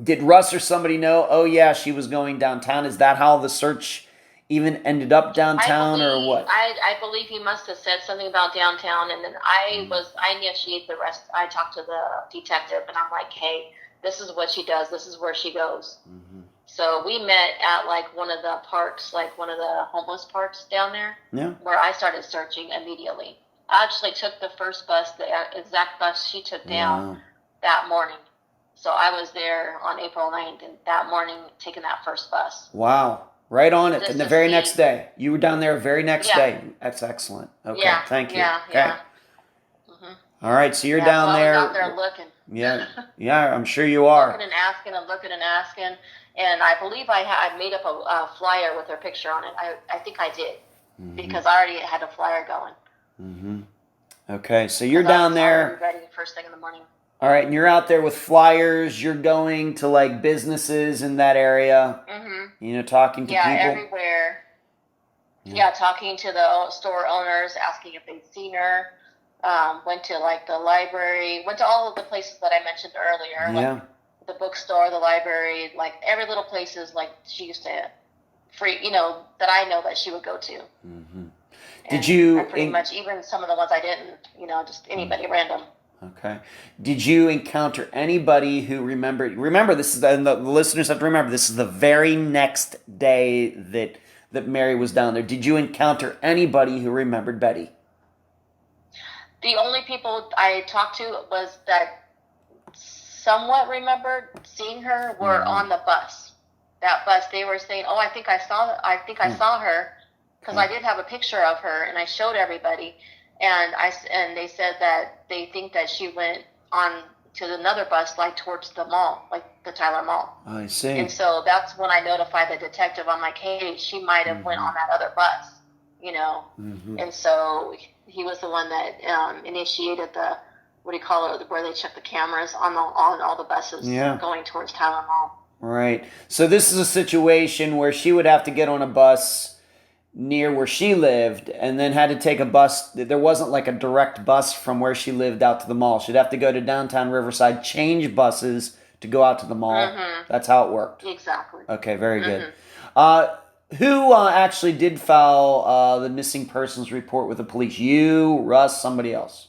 Did Russ or somebody know, oh yeah, she was going downtown? Is that how the search even ended up downtown, or what? I believe he must have said something about downtown, and then I initiated the rest. I talked to the detective, and I'm like, hey, this is what she does. This is where she goes. Mm-hmm. So we met at like one of the parks, like one of the homeless parks down there, where I started searching immediately. I actually took the first bus, the exact bus she took down that morning. So I was there on April 9th, and that morning taking that first bus. Wow. Right on it. And the very next day. You were down there very next day. That's excellent. Okay, thank you. Yeah, okay. Mm-hmm. All right, so you're down there. I was out there looking. Yeah, I'm sure you are. Looking and asking. And I believe I made up a flyer with her picture on it. I think I did. Mm-hmm. Because I already had a flyer going. Mm-hmm. Okay, so you're down there. Ready first thing in the morning. All right, and you're out there with flyers. You're going to like businesses in that area. Mm-hmm. Talking to people. Yeah, everywhere. Yeah, talking to the store owners, asking if they'd seen her. Went to like the library. Went to all of the places that I mentioned earlier. Yeah. Like the bookstore, the library, like every little places like she used to that I know that she would go to. Mm-hmm. Did you pretty much even some of the ones I didn't, just anybody random. Okay. Did you encounter anybody who remembered? Remember, this is and the listeners have to remember, this is the very next day that Mary was down there. Did you encounter anybody who remembered Betty? The only people I talked to was that somewhat remembered seeing her were on the bus. That bus, they were saying, "Oh, I think I saw her," because I did have a picture of her and I showed everybody. And they said that they think that she went on to another bus, like towards the mall, like the Tyler Mall. I see. And so that's when I notified the detective on my case. She might have went on that other bus, you know. And so he was the one that initiated the, what do you call it, where they check the cameras on all the buses going towards Tyler Mall. Right. So this is a situation where she would have to get on a bus near where she lived and then had to take a bus. There wasn't like a direct bus from where she lived out to the mall. She'd have to go to downtown Riverside, change buses to go out to the mall. That's how it worked. Exactly. Okay, very good. Who actually did file the missing persons report with the police? You, Russ, somebody else?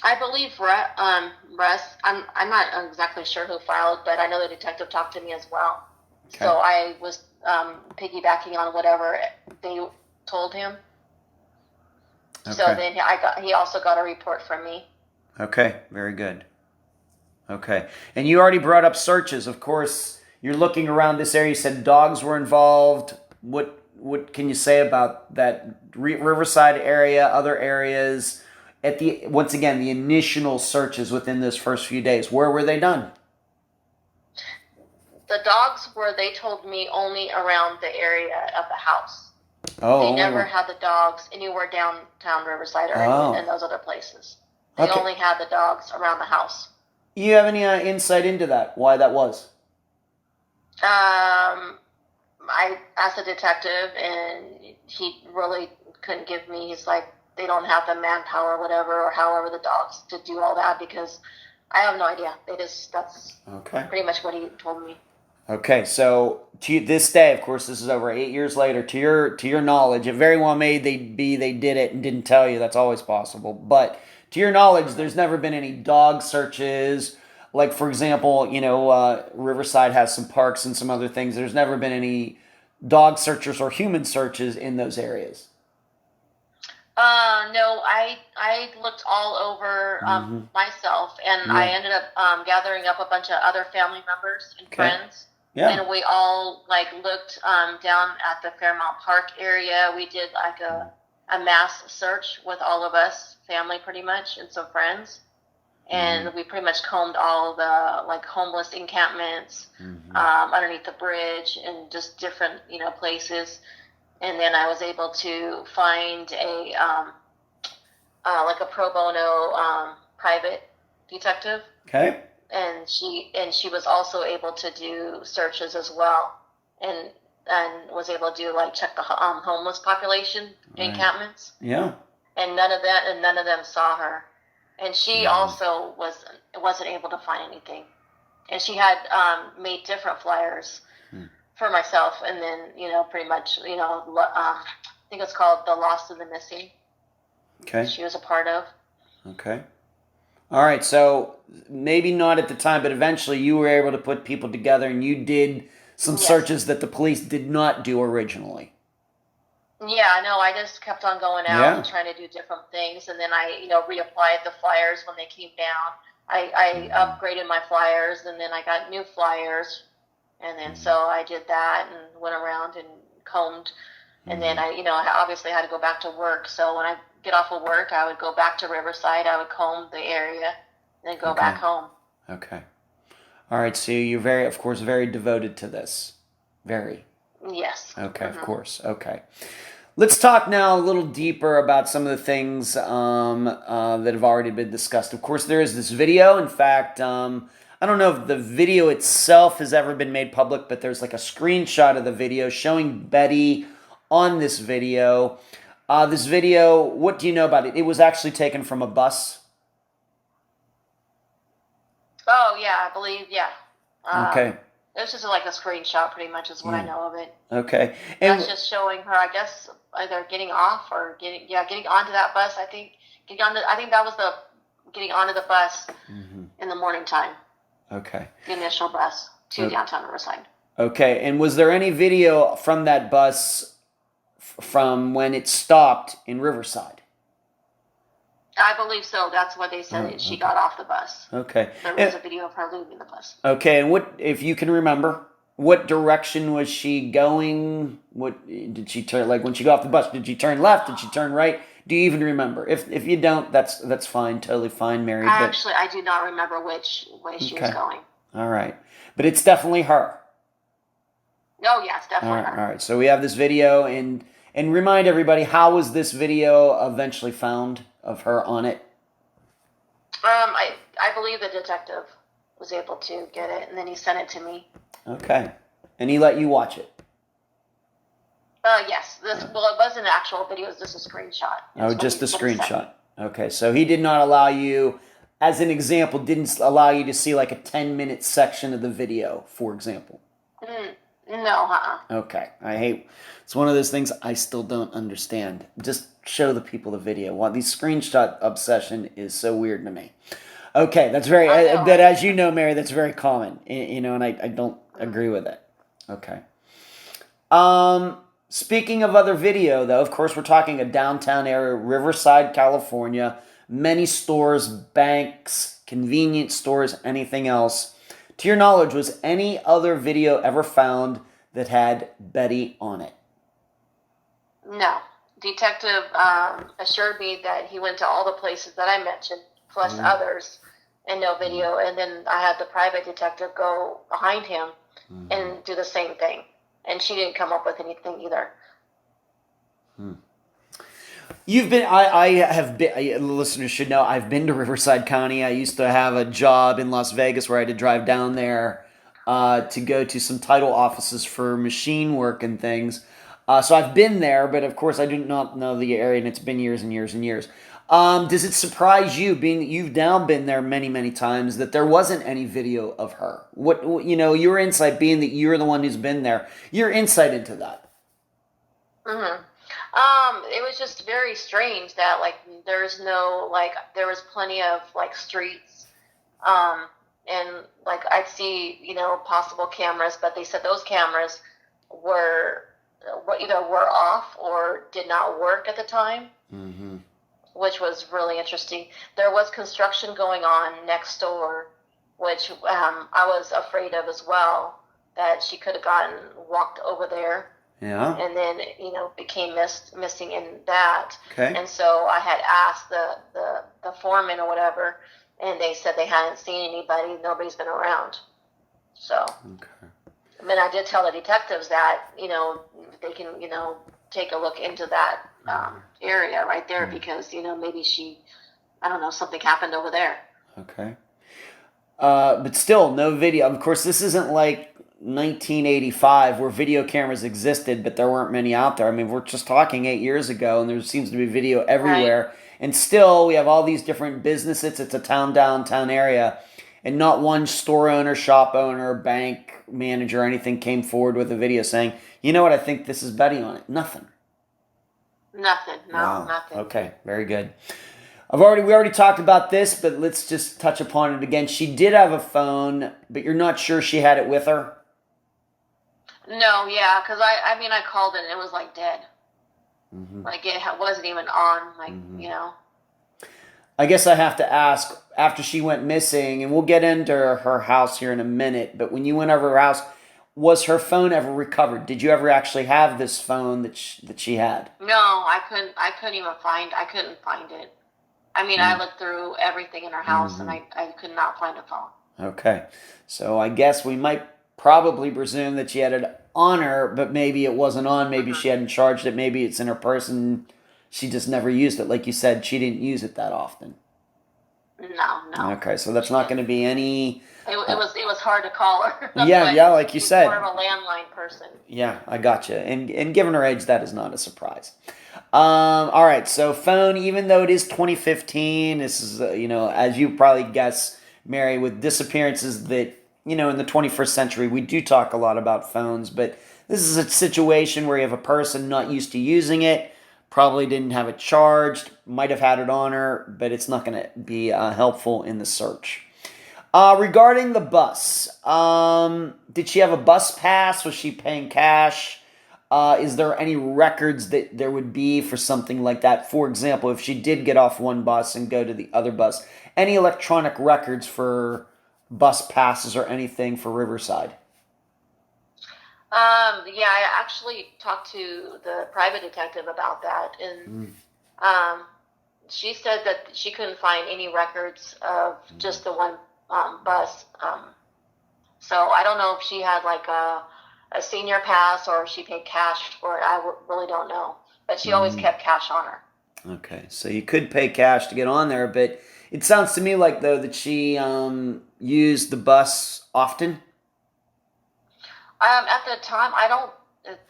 I believe Russ. I'm not exactly sure who filed, but I know the detective talked to me as well. Okay. So I was piggybacking on whatever they told him. Okay. So then he also got a report from me. Okay, very good. Okay, and you already brought up searches. Of course, you're looking around this area. You said dogs were involved. What can you say about that Riverside area, other areas? Once again, the initial searches within those first few days, where were they done? The dogs were, they told me, only around the area of the house. Oh, they never had the dogs anywhere downtown Riverside or in those other places. They only had the dogs around the house. You have any insight into that? Why that was? I asked the detective, and he really couldn't give me. He's like, they don't have the manpower or whatever, or however the dogs to do all that, because I have no idea. That's pretty much what he told me. Okay, so to this day, of course, this is over 8 years later. To your knowledge, it very well may they did it and didn't tell you. That's always possible. But to your knowledge, there's never been any dog searches. Like, for example, Riverside has some parks and some other things. There's never been any dog searchers or human searches in those areas. No, I looked all over myself, and I ended up gathering up a bunch of other family members and friends. Yeah. And we all looked down at the Fairmount Park area. We did a mass search with all of us, family pretty much, and some friends. And we pretty much combed all the homeless encampments underneath the bridge and just different places. And then I was able to find a pro bono private detective. Okay. And she was also able to do searches as well, and was able to check the homeless population encampments. Yeah. And none of them saw her, and she also wasn't able to find anything, and she had made different flyers for myself, and then pretty much I think it's called The Lost and the Missing. Okay. She was a part of. Okay. All right, so maybe not at the time, but eventually you were able to put people together, and you did some searches that the police did not do originally. Yeah, no, I just kept on going out and trying to do different things, and then I reapplied the flyers when they came down. I upgraded my flyers, and then I got new flyers. And then so I did that and went around and combed. And then I obviously had to go back to work. So when I get off of work, I would go back to Riverside. I would comb the area and then go back home. Okay. All right. So you're very devoted to this. Very. Yes. Okay. Of course. Okay. Let's talk now a little deeper about some of the things that have already been discussed. Of course, there is this video. In fact, I don't know if the video itself has ever been made public, but there's a screenshot of the video showing Betty on this video. This video, what do you know about it? It was actually taken from a bus. Oh, yeah, I believe, yeah. Okay. It was just a screenshot, pretty much, is what I know of it. Okay. And that's just showing her, I guess, either getting off or getting onto that bus. I think that was the getting onto the bus in the morning time. Okay. The initial bus to downtown Riverside. Okay. And was there any video from that bus from when it stopped in Riverside? I believe so. That's what they said. She got off the bus. Okay. There was a video of her leaving the bus. Okay. And what, if you can remember, what direction was she going? What did she turn? When she got off the bus, did she turn left? Did she turn right? Do you even remember? If you don't, that's fine, totally fine, Mary. I do not remember which way she was going. All right, but it's definitely her. Oh yeah, it's definitely her. All right. So we have this video, and remind everybody, how was this video eventually found of her on it? I believe the detective was able to get it, and then he sent it to me. Okay, and he let you watch it. Yes. It wasn't an actual video. It was just a screenshot. Oh, just a screenshot. Okay, so he did not allow you, as an example, didn't allow you to see like a 10-minute section of the video, for example. No, Okay, it's one of those things I still don't understand. Just show the people the video. Well, the screenshot obsession is so weird to me. Okay, that's as you know, Mary, that's very common, and I don't agree with it. Okay. Speaking of other video, though, of course, we're talking a downtown area, Riverside, California, many stores, banks, convenience stores, anything else. To your knowledge, was any other video ever found that had Betty on it? No. Detective assured me that he went to all the places that I mentioned, plus others, and no video. And then I had the private detective go behind him and do the same thing. And she didn't come up with anything either. You've been, I have been, listeners should know, I've been to Riverside County. I used to have a job in Las Vegas where I had to drive down there to go to some title offices for machine work and things. So I've been there, but of course I do not know the area, and it's been years and years and years. Does it surprise you, being that you've now been there many, many times, that there wasn't any video of her? What your insight, being that you're the one who's been there, your insight into that? It was just very strange that there was plenty of streets, and I'd see possible cameras, but they said those cameras were either were off or did not work at the time. Which was really interesting. There was construction going on next door, which I was afraid of as well, that she could have walked over there. Yeah. And then, became missing in that. Okay. And so I had asked the foreman or whatever, and they said they hadn't seen anybody. Nobody's been around. So. Okay. I mean, I did tell the detectives that, they can, take a look into that area right there because, maybe something happened over there. Okay. But still, no video. Of course, this isn't like 1985 where video cameras existed, but there weren't many out there. I mean, we're just talking 8 years ago, and there seems to be video everywhere. Right. And still, we have all these different businesses. It's a downtown area. And not one store owner, shop owner, bank manager, or anything came forward with a video saying, you know what, I think this is Betty on it. Nothing. Nothing. No, wow. Nothing. Okay, very good. We already talked about this, but let's just touch upon it again. She did have a phone, but you're not sure she had it with her? No, yeah, because I called it and it was dead. It wasn't even on, I guess I have to ask, after she went missing, and we'll get into her house here in a minute, but when you went over her house, was her phone ever recovered? Did you ever actually have this phone that she had? No, I couldn't find it. I looked through everything in her house, and I could not find a phone. Okay, so I guess we might probably presume that she had it on her, but maybe it wasn't on, maybe she hadn't charged it, maybe it's in her purse, and she just never used it. Like you said, she didn't use it that often. No. Okay, so that's not going to be any... It was hard to call her. Yeah, like you said. More of a landline person. Yeah, I gotcha. And given her age, that is not a surprise. All right, so phone, even though it is 2015, this is, as you probably guess, Mary, with disappearances that, in the 21st century, we do talk a lot about phones, but this is a situation where you have a person not used to using it, probably didn't have it charged, might have had it on her, but it's not going to be helpful in the search. Regarding the bus, did she have a bus pass? Was she paying cash? Is there any records that there would be for something like that? For example, if she did get off one bus and go to the other bus, any electronic records for bus passes or anything for Riverside? Yeah, I actually talked to the private detective about that, and Um, she said that she couldn't find any records of just the one bus. So I don't know if she had like a senior pass or if she paid cash for it. I really don't know. But she always kept cash on her. Okay, so you could pay cash to get on there, but it sounds to me like, though, that she used the bus often. At the time, I don't,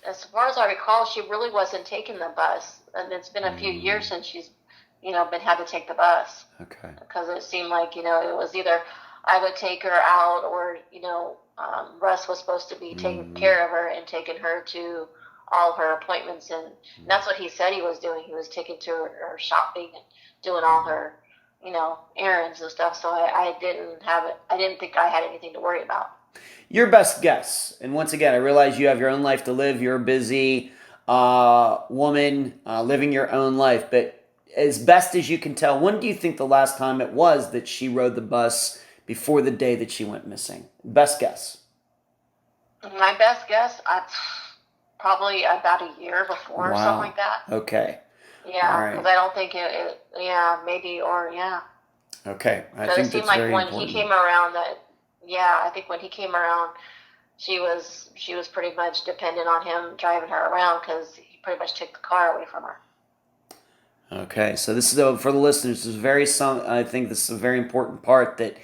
as far as I recall, she really wasn't taking the bus. And it's been a few years since she's, been had to take the bus. Okay. Because it seemed like, it was either I would take her out or, Russ was supposed to be taking care of her and taking her to all her appointments. And that's what he said he was doing. He was taking to her shopping and doing all her, errands and stuff. So I didn't think I had anything to worry about. Your best guess, and once again, I realize you have your own life to live. You're a busy woman living your own life, but as best as you can tell, when do you think the last time it was that she rode the bus before the day that she went missing? Best guess. My best guess, probably about a year before or something like that. Okay. Yeah, because I don't think maybe, or Okay, I think it seemed like when important. he came around I think when he came around, she was pretty much dependent on him driving her around because he pretty much took the car away from her. Okay, so this is for the listeners. I think this is a very important part that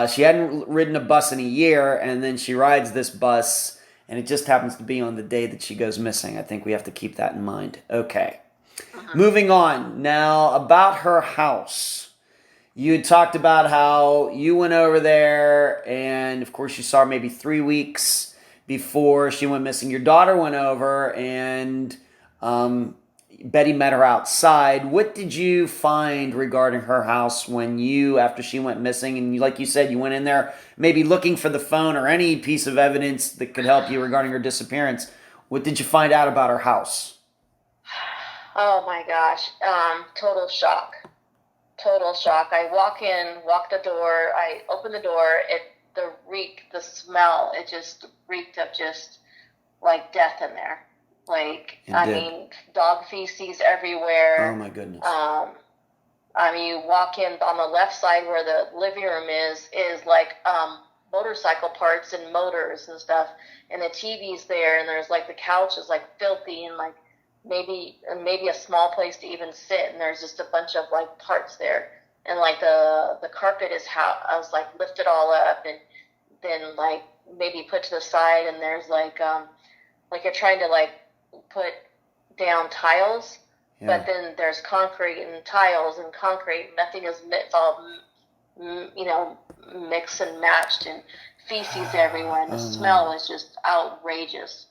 she hadn't ridden a bus in a year, and then she rides this bus, and it just happens to be on the day that she goes missing. I think we have to keep that in mind. Okay, moving on now about her house. You had talked about how you went over there, and of course you saw her maybe 3 weeks before she went missing. Your daughter went over, and Betty met her outside. What did you find regarding her house after she went missing? And like you said, you went in there maybe looking for the phone or any piece of evidence that could help you regarding her disappearance. What did you find out about her house? Oh my gosh, total shock. I walk the door, I open the door, the smell, it just reeked of just like death in there. Like, dog feces everywhere. Oh my goodness. You walk in on the left side where the living room is like motorcycle parts and motors and stuff, and the TV's there, and there's like the couch is like filthy and like maybe a small place to even sit, and there's just a bunch of like parts there, and like the carpet is I was like lifted all up and then like maybe put to the side, and there's like you're trying to like put down tiles, but then there's concrete and tiles and concrete. Nothing is it's all mixed and matched, and feces everywhere, and the smell is just outrageous.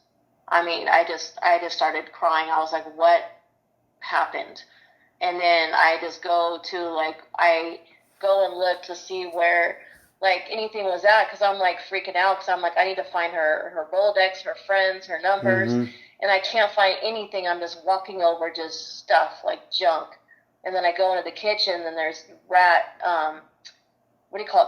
I just started crying. I was like, what happened? And then I just go and look to see where like anything was at, because I'm like freaking out, because I'm like, I need to find her Rolodex, her friends, her numbers, and I can't find anything. I'm just walking over just stuff like junk. And then I go into the kitchen, and there's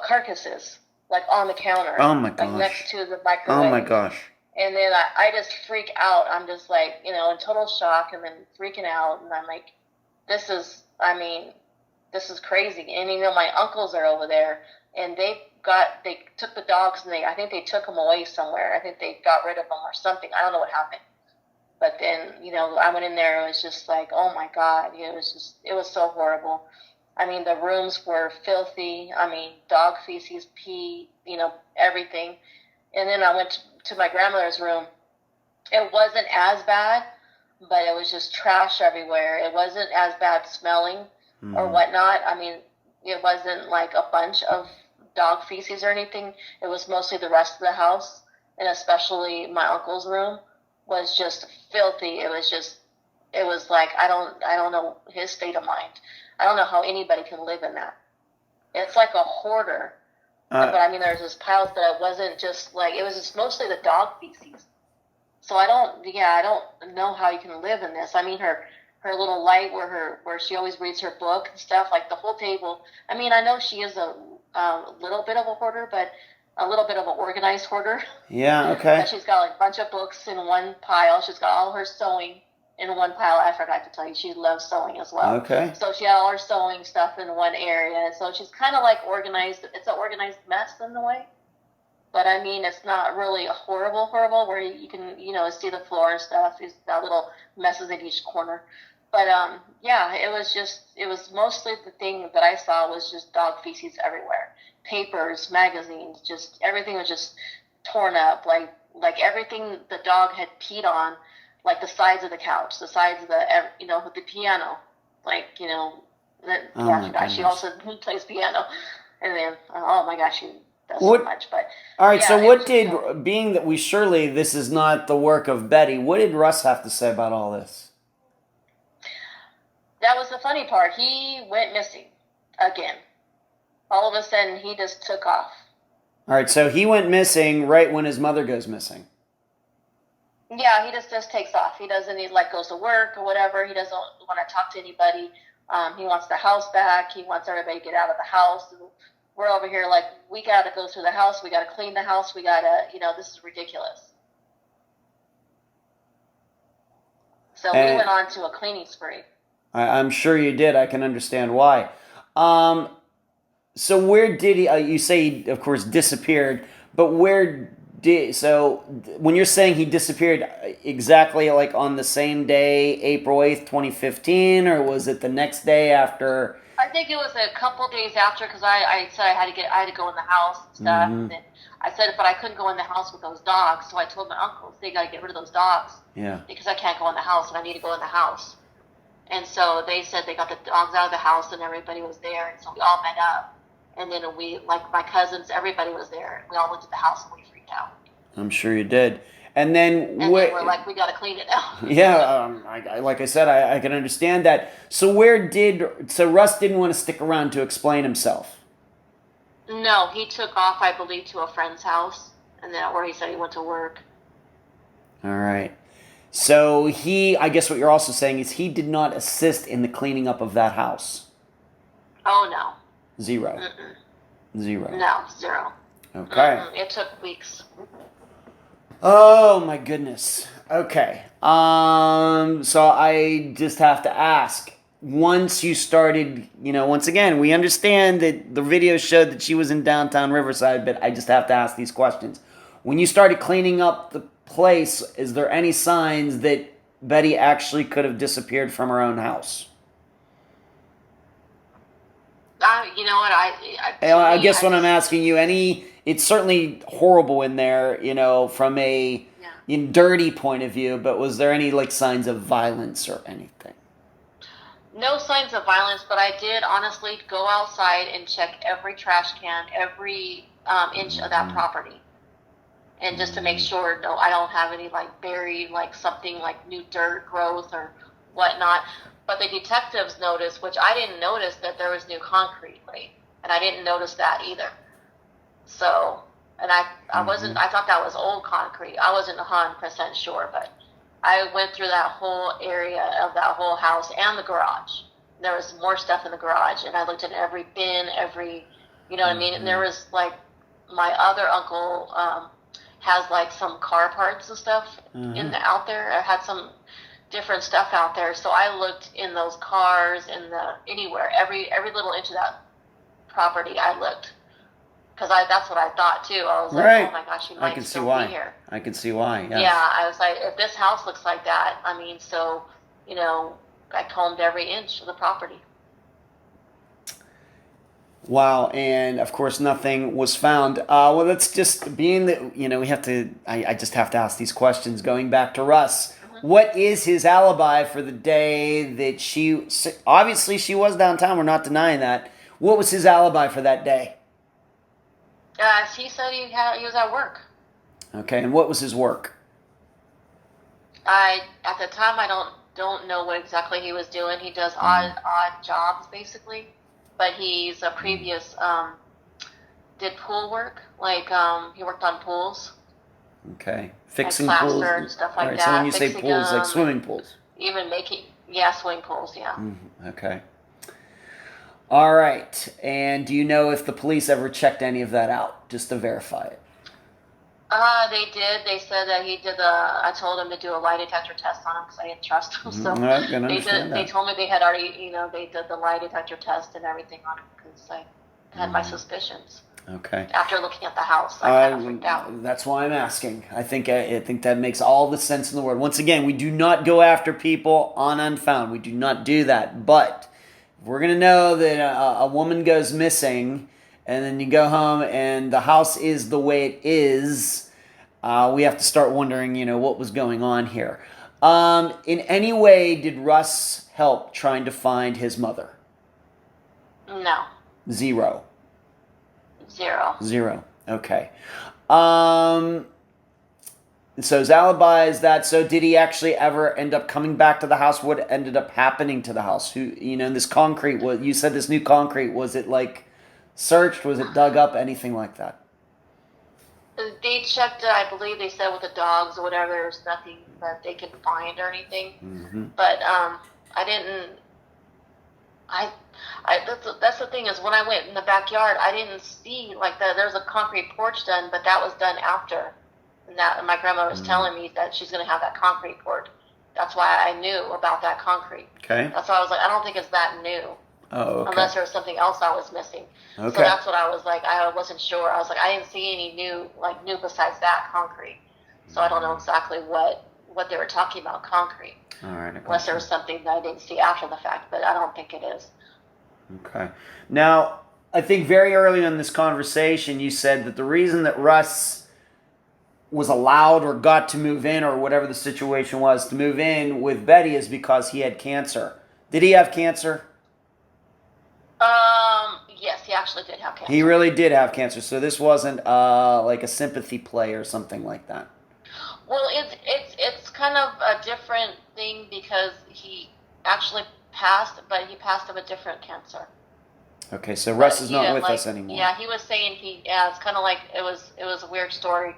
carcasses, like on the counter. Oh my gosh. Like next to the microwave. Oh my gosh. And then I just freak out. I'm just like, in total shock, and then freaking out. And I'm like, this is crazy. And, my uncles are over there, and they took the dogs, and I think they took them away somewhere. I think they got rid of them or something. I don't know what happened. But then, I went in there, it was just like, oh my God. It was so horrible. The rooms were filthy. Dog feces, pee, everything. And then I went to my grandmother's room. It wasn't as bad, but it was just trash everywhere. It wasn't as bad smelling or whatnot. It wasn't like a bunch of dog feces or anything. It was mostly the rest of the house, and especially my uncle's room was just filthy. It was like, I don't know his state of mind. I don't know how anybody can live in that. It's like a hoarder. But there's this piles, but it wasn't just like, it was just mostly the dog feces. So I don't know how you can live in this. Her little light where she always reads her book and stuff, like the whole table. I know she is a little bit of a hoarder, but a little bit of an organized hoarder. Yeah, okay. She's got like a bunch of books in one pile. She's got all her sewing in one pile. I forgot to tell you, she loves sewing as well. Okay. So she had all her sewing stuff in one area. So she's kind of like organized. It's an organized mess in a way. But I mean, it's not really a horrible where you can, see the floor and stuff. It's got little messes in each corner. But yeah, it was mostly the thing that I saw was just dog feces everywhere. Papers, magazines, just everything was just torn up. Like everything the dog had peed on, like the sides of the couch, the sides of with the piano. She also plays piano. And then, oh my gosh, she does so much. But all right, yeah, so what did, being that this is not the work of Betty, what did Russ have to say about all this? That was the funny part. He went missing again. All of a sudden, he just took off. All right, so he went missing right when his mother goes missing. Yeah, he just takes off. He doesn't, goes to work or whatever. He doesn't want to talk to anybody. He wants the house back. He wants everybody to get out of the house. We're over here like, we got to go through the house. We got to clean the house. We got to, this is ridiculous. So we went on to a cleaning spree. I'm sure you did. I can understand why. So where did he, you say he, of course, disappeared, but so when you're saying he disappeared exactly like on the same day, April 8th, 2015, or was it the next day after? I think it was a couple days after, because I said I had to go in the house and stuff, and then I said, but I couldn't go in the house with those dogs, so I told my uncles, they got to get rid of those dogs. Yeah. Because I can't go in the house, and I need to go in the house. And so they said they got the dogs out of the house, and everybody was there, and so we all met up. And then my cousins, everybody was there. We all went to the house, and we freaked out. I'm sure you did. And then we're like, we got to clean it now. Yeah, like I said, I can understand that. So Russ didn't want to stick around to explain himself? No, he took off, I believe, to a friend's house, and then where he said he went to work. All right. So I guess what you're also saying is he did not assist in the cleaning up of that house? Oh, no. Zero? Mm-mm. Zero? No, zero. Okay. Mm-mm. It took weeks. Oh, my goodness. Okay. So I just have to ask, once you started, once again, we understand that the video showed that she was in downtown Riverside, but I just have to ask these questions. When you started cleaning up the place, is there any signs that Betty actually could have disappeared from her own house? You know what? I guess what I'm asking you, it's certainly horrible in there, from a dirty point of view, but was there any signs of violence or anything? No signs of violence, but I did honestly go outside and check every trash can, every inch of that property. And just to make sure, no, I don't have any buried, something new dirt growth or whatnot. But the detectives noticed, which I didn't notice, that there was new concrete laid. And I didn't notice that either. So, and I thought that was old concrete. I wasn't 100% sure, but I went through that whole area of that whole house and the garage. There was more stuff in the garage, and I looked in every bin, you know what I mean? And there was my other uncle has some car parts and stuff out there. I had some different stuff out there, so I looked in those cars and anywhere, every little inch of that property I looked, because that's what I thought too. I was like, oh my gosh, she might still be here. I can see why. Yes. Yeah, I was like, if this house looks like that, so I combed every inch of the property. Wow, and of course nothing was found. Well, that's just being that, we have to, I just have to ask these questions. Going back to Russ, what is his alibi for the day that obviously she was downtown, we're not denying that. What was his alibi for that day? He said he was at work. Okay, and what was his work? At the time, I don't know what exactly he was doing. He does odd jobs, basically. But he's a previous, did pool work. He worked on pools. Okay. Fixing pools. And stuff like that. So when you say pools, swimming pools. Even swimming pools, yeah. Okay. All right. And do you know if the police ever checked any of that out, just to verify it? They did. They said that he did I told him to do a lie detector test on him because I didn't trust him. So I can understand They that. told me they had already, they did the lie detector test and everything on him because I had my suspicions. Okay. After looking at the house, I kind of freaked out. That's why I'm asking. I think that makes all the sense in the world. Once again, we do not go after people on Unfound. We do not do that. But if we're gonna know that a woman goes missing, and then you go home and the house is the way it is, we have to start wondering, what was going on here. In any way, did Russ help trying to find his mother? No. Zero. Zero. Okay. So his alibi is that. So did he actually ever end up coming back to the house? What ended up happening to the house? This concrete, you said this new concrete, was it like searched? Was it dug up? Anything like that? They checked, I believe they said with the dogs or whatever, there's nothing that they could find or anything. Mm-hmm. But I didn't. That's the thing is when I went in the backyard, I didn't see like that. There was a concrete porch done, but that was done after. And my grandma was telling me that she's going to have that concrete poured. That's why I knew about that concrete. Okay. That's why I was like, I don't think it's that new. Oh, okay. Unless there was something else I was missing. Okay. So that's what I was like. I wasn't sure. I was like, I didn't see any new besides that concrete. So I don't know exactly what they were talking about concrete. All right. Unless there was something that I didn't see after the fact, but I don't think it is. Okay. Now, I think very early in this conversation, you said that the reason that Russ was allowed or got to move in or whatever the situation was to move in with Betty is because he had cancer. Did he have cancer? Yes, he actually did have cancer. He really did have cancer. So this wasn't like a sympathy play or something like that. Well, it's kind of a different thing because he actually passed, but he passed of a different cancer. Okay, so Russ is not with us anymore. Yeah, he was saying it's kind of like it was a weird story,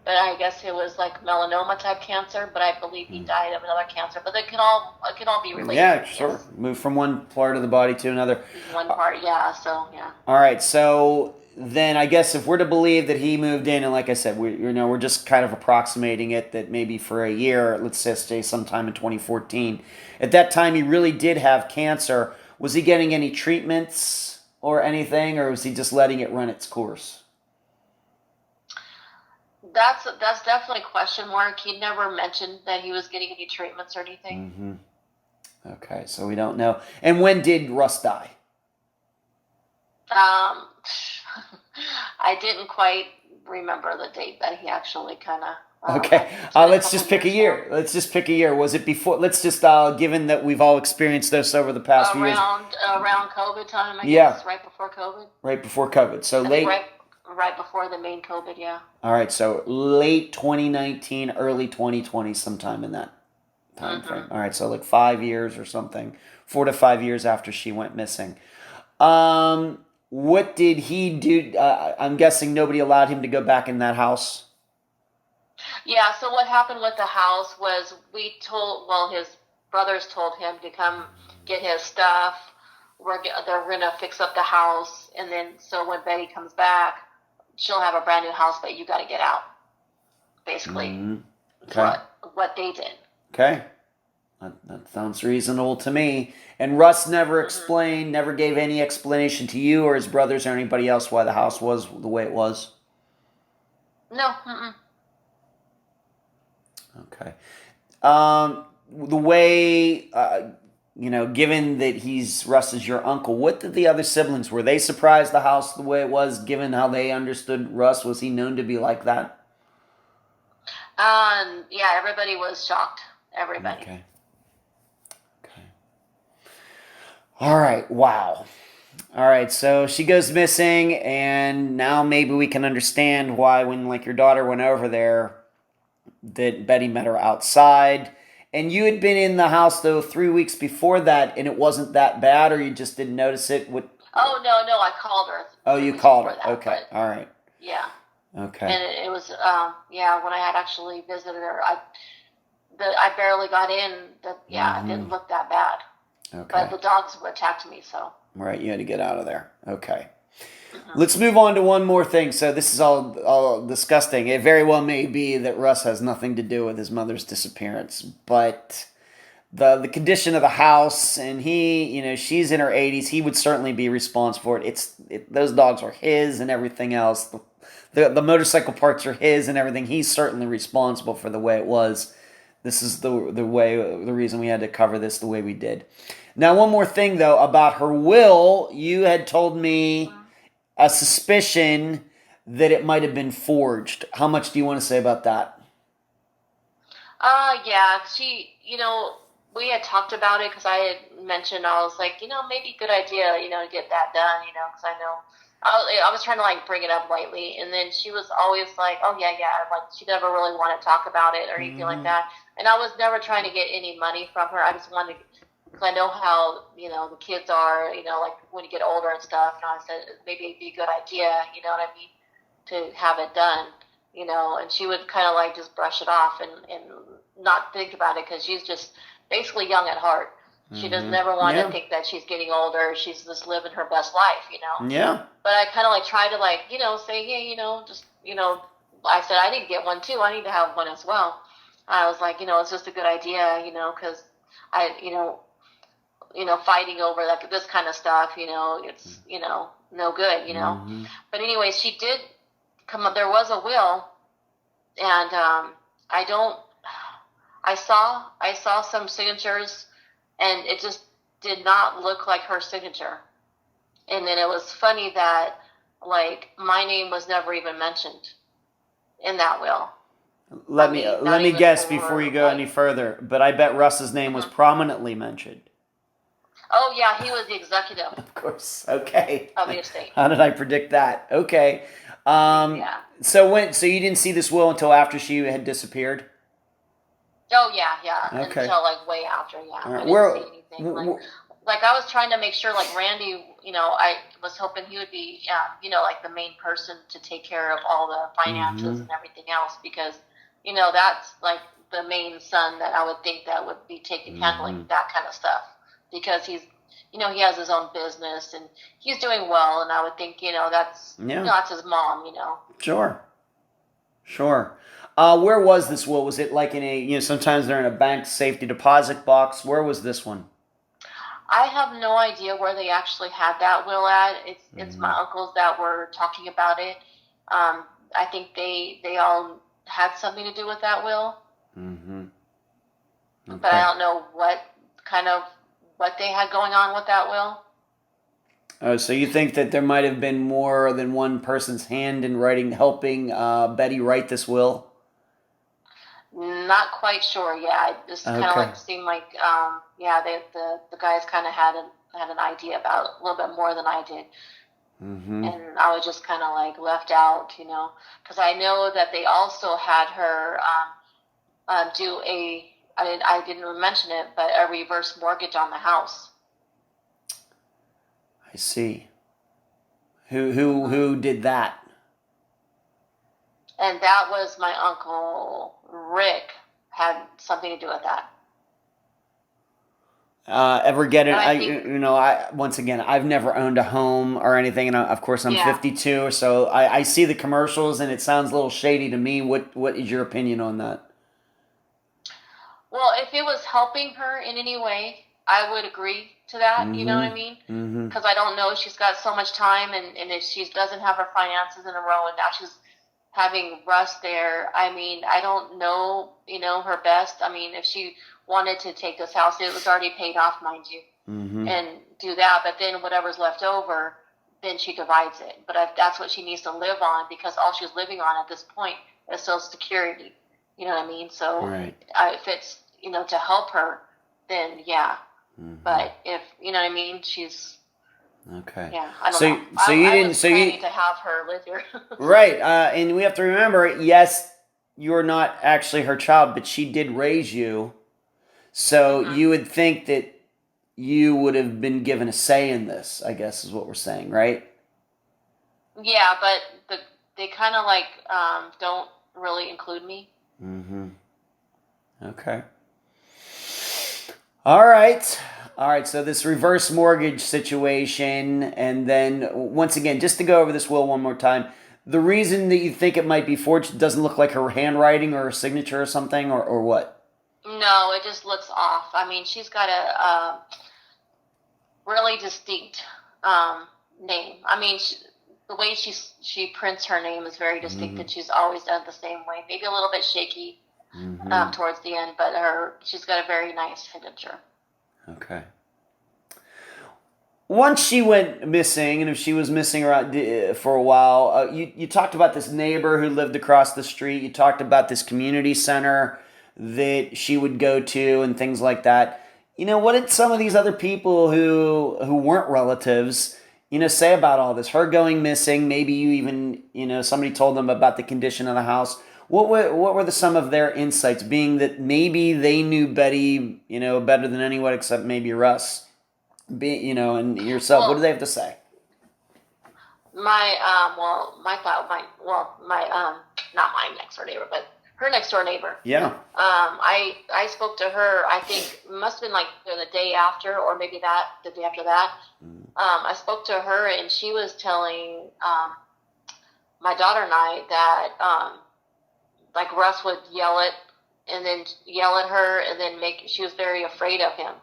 but I guess it was like melanoma type cancer, but I believe he died of another cancer. But it can all be related. Yeah, sure. Move from one part of the body to another. One part, yeah. So yeah. All right, so then I guess if we're to believe that he moved in, and like I said, we're just kind of approximating it that maybe for a year, let's just say sometime in 2014. At that time, he really did have cancer. Was he getting any treatments or anything, or was he just letting it run its course? That's definitely a question mark. He never mentioned that he was getting any treatments or anything. Mm-hmm. Okay, so we don't know. And when did Russ die? I didn't quite remember the date that he actually kind of. Okay, let's just pick a year. Let's just pick a year. Was it before? Let's just, given that we've all experienced this over the past few years. Around COVID time, I guess, right before COVID. Right before COVID. So late. Right before the main COVID, yeah. All right, so late 2019, early 2020, sometime in that time frame. All right, so like 5 years or something, 4 to 5 years after she went missing. What did he do? I'm guessing nobody allowed him to go back in that house. Yeah, so what happened with the house was his brothers told him to come get his stuff. They're going to fix up the house. And then, so when Betty comes back, she'll have a brand new house, but you got to get out. Basically. Mm-hmm. Okay. What they did. Okay. That sounds reasonable to me. And Russ never explained, never gave any explanation to you or his brothers or anybody else why the house was the way it was? No. Okay. The way, given that Russ is your uncle, what did the other siblings, were they surprised the house the way it was, given how they understood Russ? Was he known to be like that? Yeah, everybody was shocked. Everybody. Okay. All right. Wow. All right. So she goes missing, and now maybe we can understand why when, like, your daughter went over there, that Betty met her outside. And you had been in the house, though, 3 weeks before that, and it wasn't that bad, or you just didn't notice it? Oh, no, I called her. Oh, you called her. Okay. All right. Yeah. Okay. And it was, when I had actually visited her, I barely got in. It didn't look that bad. Okay. But the dogs attacked me, so. Right, you had to get out of there. Okay. Let's move on to one more thing. So this is all disgusting. It very well may be that Russ has nothing to do with his mother's disappearance, but the condition of the house, and she's in her 80s. He would certainly be responsible for it. Those dogs are his and everything else. The motorcycle parts are his and everything. He's certainly responsible for the way it was. This is the reason we had to cover this the way we did. Now, one more thing though about her will. You had told me a suspicion that it might have been forged. How much do you want to say about that? Yeah, we had talked about it because I had mentioned, I was like, maybe good idea, to get that done, because I know, I was trying to like bring it up lightly, and then she was always like, oh yeah, like she never really wanted to talk about it or anything like that, and I was never trying to get any money from her. I just wanted to, because I know how, the kids are, like when you get older and stuff, and I said maybe it'd be a good idea, you know what I mean, to have it done, and she would kind of like just brush it off and not think about it because she's just basically young at heart. She does never want to think that she's getting older. She's just living her best life, Yeah. But I kind of like try to like, say, hey, I said I need to get one too. I need to have one as well. I was like, it's just a good idea, because I, fighting over like this kind of stuff, it's, no good, But anyway, she did come up. There was a will, and I saw some signatures, and it just did not look like her signature. And then it was funny that, like, my name was never even mentioned in that will. Let me guess before you go any further, but I bet Russ's name was prominently mentioned. Oh, yeah, he was the executive. Of course. Okay. Of the estate. How did I predict that? Okay. Yeah. So you didn't see this will until after she had disappeared? Oh, yeah. Okay. Until, like, way after, yeah. Right. I didn't see anything. Like, I was trying to make sure, like, Randy, I was hoping he would be, like, the main person to take care of all the finances and everything else because, that's, like, the main son that I would think that would be handling that kind of stuff because he's, he has his own business and he's doing well, and I would think, that's his mom, Sure. Where was this will? Was it like in a, sometimes they're in a bank safety deposit box. Where was this one? I have no idea where they actually had that will at. It's my uncles that were talking about it. I think they all had something to do with that will. Mm-hmm. Okay. But I don't know what they had going on with that will. Oh, so you think that there might have been more than one person's hand in helping Betty write this will? Not quite sure. Yeah, it just kind of like seemed like the guys kind of had an idea about it a little bit more than I did, and I was just kind of like left out, because I know that they also had her do I didn't mention it, but a reverse mortgage on the house. I see. Who did that? And that was my uncle Rick had something to do with that. Ever get it? Once again, I've never owned a home or anything, and of course I'm 52, so I see the commercials, and it sounds a little shady to me. What is your opinion on that? Well, if it was helping her in any way, I would agree to that. You know what I mean? Because I don't know, she's got so much time, and if she doesn't have her finances in a row, and now she's having Russ there, I mean, I don't know, her best. I mean, if she wanted to take this house, it was already paid off, mind you, and do that, but then whatever's left over, then she divides it. But if that's what she needs to live on, because all she's living on at this point is Social Security, you know what I mean? So if it's, to help her, then yeah. But if, you know what I mean, she's... Okay. Yeah, I don't know. So you didn't. So you to have her live here. Right, and we have to remember, yes, you're not actually her child, but she did raise you. So you would think that you would have been given a say in this, I guess, is what we're saying, right? Yeah, but they kind of like don't really include me. Okay. All right. All right, so this reverse mortgage situation, and then once again, just to go over this will one more time, the reason that you think it might be forged doesn't look like her handwriting or her signature or something, or what? No, it just looks off. I mean, she's got a really distinct name. I mean, the way she prints her name is very distinct, and she's always done it the same way. Maybe a little bit shaky towards the end, but she's got a very nice signature. Okay. Once she went missing, and if she was missing around for a while, you talked about this neighbor who lived across the street. You talked about this community center that she would go to and things like that. What did some of these other people who weren't relatives, say about all this? Her going missing, maybe you even, somebody told them about the condition of the house. What were some of their insights, being that maybe they knew Betty, better than anyone except maybe Russ, and yourself? What do they have to say? My not my next door neighbor, but her next door neighbor. Yeah. I spoke to her. I think it must have been like the day after, or maybe the day after that. I spoke to her, and she was telling my daughter and I that like Russ would yell at her, and then she was very afraid of him.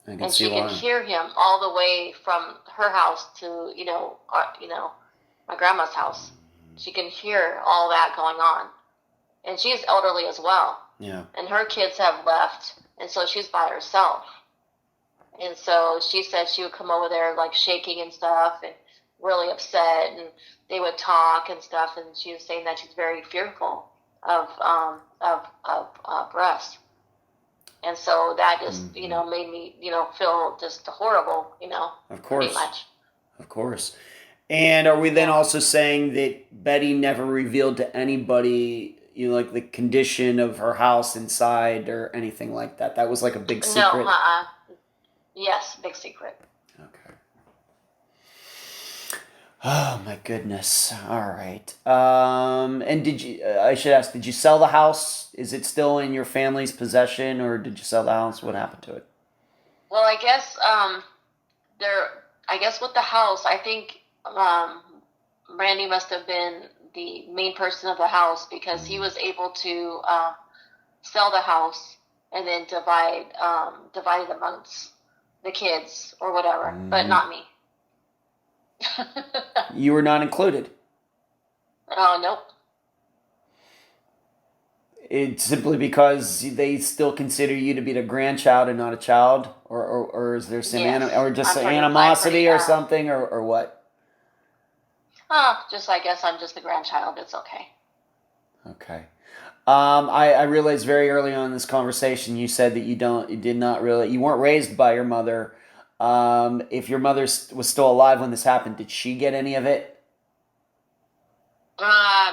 And she could hear him all the way from her house to my grandma's house. She can hear all that going on, and she's elderly as well. Yeah. And her kids have left, and so she's by herself. And so she said she would come over there like shaking and stuff, and really upset, and they would talk and stuff. And she was saying that she's very fearful of Russ. And so that just, made me, feel just horrible, Of course. Pretty much. Of course. And are we then also saying that Betty never revealed to anybody, like the condition of her house inside or anything like that? That was like a big secret? No, Yes, big secret. Okay. Oh, my goodness. All right. And I should ask, did you sell the house? Is it still in your family's possession, or did you sell the house? What happened to it? Well, I guess with the house, I think Randy must have been the main person of the house, because he was able to sell the house and then divide it amongst the kids or whatever, but not me. You were not included? Oh, nope. It's simply because they still consider you to be the grandchild and not a child, or is there some animosity or something, or what? I guess I'm just the grandchild. It's okay. Okay. I realized very early on in this conversation you said that you weren't raised by your mother. If your mother was still alive when this happened, did she get any of it?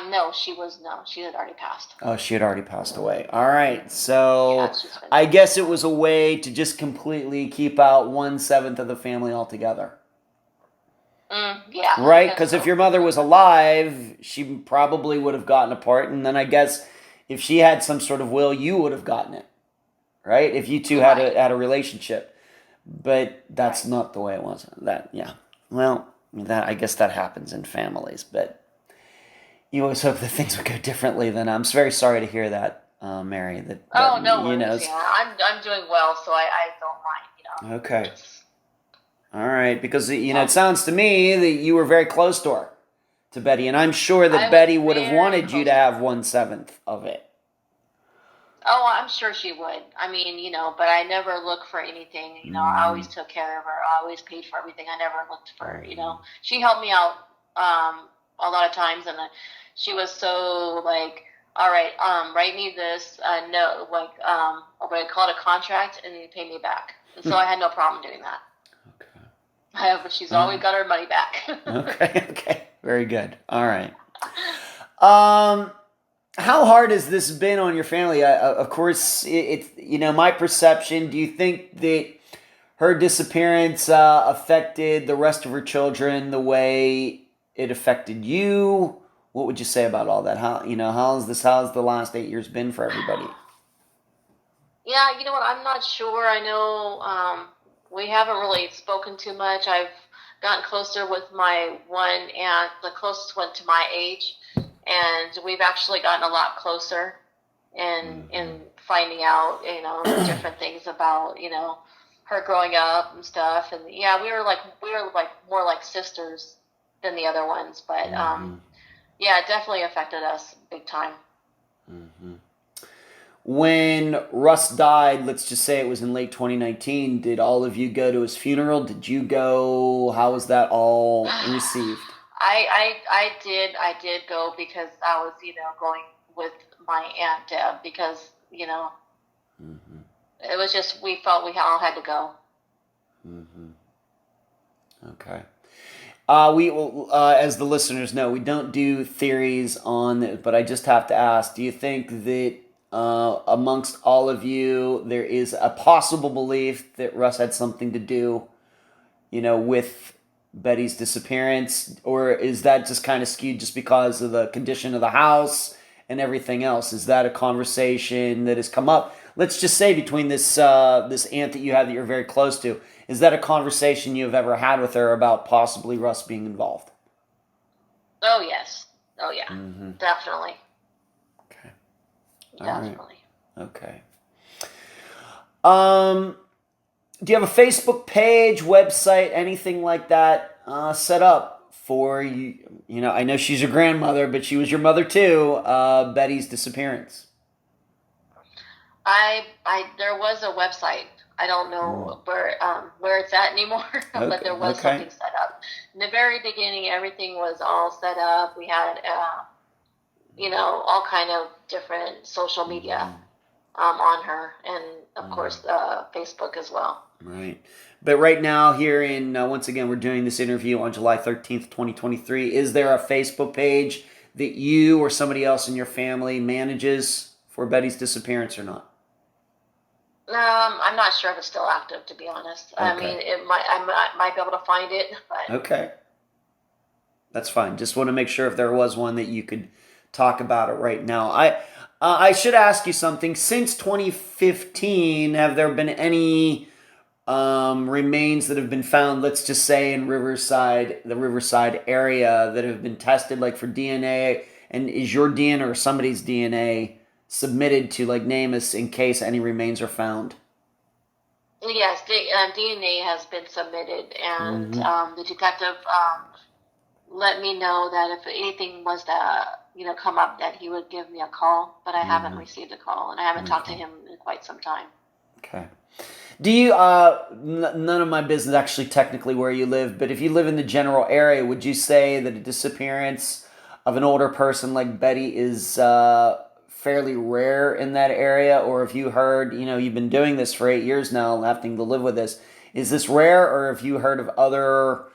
No, she had already passed. Oh, she had already passed away. All right, so I guess it was a way to just completely keep out 1/7 of the family altogether. Yeah. Right? Because if your mother was alive, she probably would have gotten a part, and then I guess if she had some sort of will, you would have gotten it. Right? If you two had a relationship. But that's not the way it was. Well, I guess that happens in families, but you always hope that things would go differently. Then I'm very sorry to hear that, Mary. No worries. I'm doing well, so I don't mind. Okay. All right, because it sounds to me that you were very close to Betty, and I'm sure that Betty would have wanted you to have 1/7 of it. Oh, I'm sure she would. I mean, but I never looked for anything. I always took care of her. I always paid for everything. I never looked for, She helped me out a lot of times, and she was so like, all right, write me this, what I call it, a contract, and you pay me back. And so I had no problem doing that. Okay. But she's always got her money back. Okay. Very good. All right. How hard has this been on your family? Of course, it's my perception. Do you think that her disappearance affected the rest of her children the way it affected you? What would you say about all that? How's the last 8 years been for everybody? Yeah, you know what? I'm not sure. I know we haven't really spoken too much. I've gotten closer with my one aunt, the closest one to my age, and we've actually gotten a lot closer in finding out, different things about, her growing up and stuff. And yeah, we were like more like sisters than the other ones, but yeah, it definitely affected us big time. When Russ died, let's just say it was in late 2019, did all of you go to his funeral? Did you go? How was that all received? I did go because I was, going with my Aunt Deb because, it was just, we felt we all had to go. Okay. We as the listeners know, we don't do theories on it, but I just have to ask, do you think that amongst all of you, there is a possible belief that Russ had something to do, with Betty's disappearance? Or is that just kind of skewed just because of the condition of the house and everything else? Is that a conversation that has come up? Let's just say between this aunt that you have that you're very close to, is that a conversation you've ever had with her about possibly Russ being involved? Oh, yes. Oh, yeah. Definitely. Okay. Definitely. Right. Okay. Do you have a Facebook page, website, anything like that set up for you? I know she's your grandmother, but she was your mother too. Betty's disappearance. There was a website. I don't know where it's at anymore, but there was something set up. In the very beginning, everything was all set up. We had, all kind of different social media on her, and of course, Facebook as well. Right. But right now, here in, once again, we're doing this interview on July 13th, 2023. Is there a Facebook page that you or somebody else in your family manages for Betty's disappearance or not? I'm not sure if it's still active, to be honest. Okay. I mean, I might be able to find it. But. Okay. That's fine. Just want to make sure if there was one that you could talk about it right now. I should ask you something. Since 2015, have there been any remains that have been found, let's just say in Riverside, the Riverside area, that have been tested like for DNA? And is your DNA or somebody's DNA submitted to like NAMUS in case any remains are found? Yes, DNA has been submitted, and the detective let me know that if anything was to come up, that he would give me a call, but I haven't received a call, and I haven't talked to him in quite some time. Okay. Do you, none of my business actually technically where you live, but if you live in the general area, would you say that a disappearance of an older person like Betty is fairly rare in that area? Or if you heard, you've been doing this for 8 years now, having to live with this, is this rare? Or have you heard of other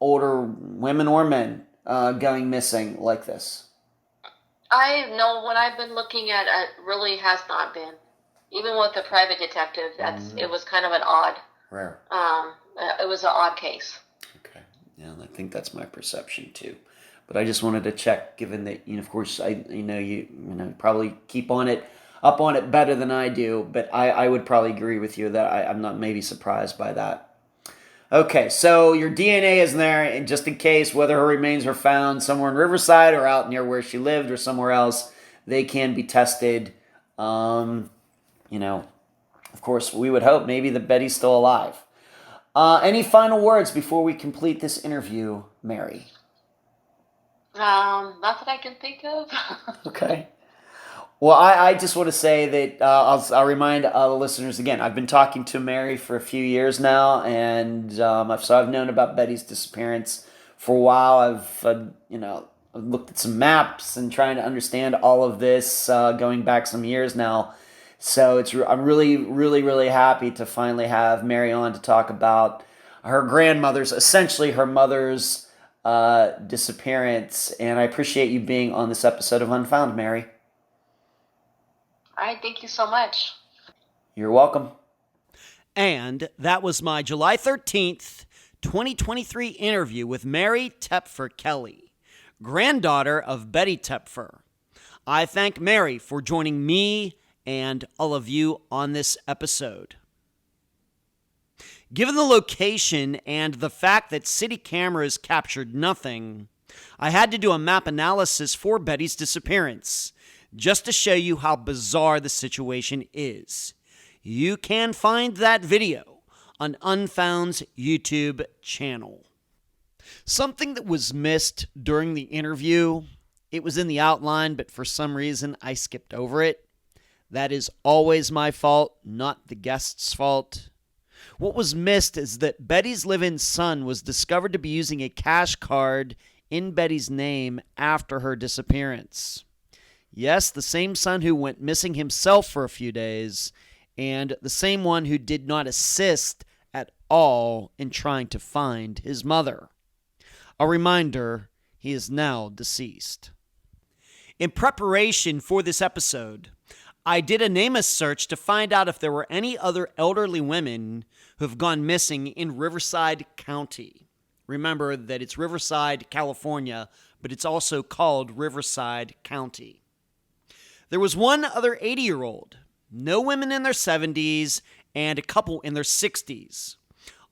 older women or men going missing like this? I know what I've been looking at, it really has not been. Even with the private detective, it was kind of an odd. Rare. It was an odd case. Okay. Yeah, I think that's my perception too. But I just wanted to check, given that of course, you probably keep up on it better than I do. But I would probably agree with you that I'm not maybe surprised by that. Okay, so your DNA is there, and just in case whether her remains are found somewhere in Riverside or out near where she lived or somewhere else, they can be tested. Of course, we would hope maybe that Betty's still alive. Any final words before we complete this interview, Mary? Not that I can think of. Okay. Well, I just want to say that I'll remind the listeners again. I've been talking to Mary for a few years now, and I've known about Betty's disappearance for a while. I've looked at some maps and trying to understand all of this going back some years now. So I'm really, really, really happy to finally have Mary on to talk about her grandmother's, essentially her mother's disappearance. And I appreciate you being on this episode of Unfound, Mary. All right, thank you so much. You're welcome. And that was my July 13th, 2023 interview with Mary Toepfer Kelly, granddaughter of Betty Toepfer. I thank Mary for joining me and all of you on this episode. Given the location and the fact that city cameras captured nothing, I had to do a map analysis for Betty's disappearance, just to show you how bizarre the situation is. You can find that video on Unfound's YouTube channel. Something that was missed during the interview, it was in the outline, but for some reason I skipped over it. That is always my fault, not the guest's fault. What was missed is that Betty's live-in son was discovered to be using a cash card in Betty's name after her disappearance. Yes, the same son who went missing himself for a few days, and the same one who did not assist at all in trying to find his mother. A reminder, he is now deceased. In preparation for this episode, I did a NAMUS search to find out if there were any other elderly women who have gone missing in Riverside County. Remember that it's Riverside, California, but it's also called Riverside County. There was one other 80-year-old, no women in their 70s, and a couple in their 60s.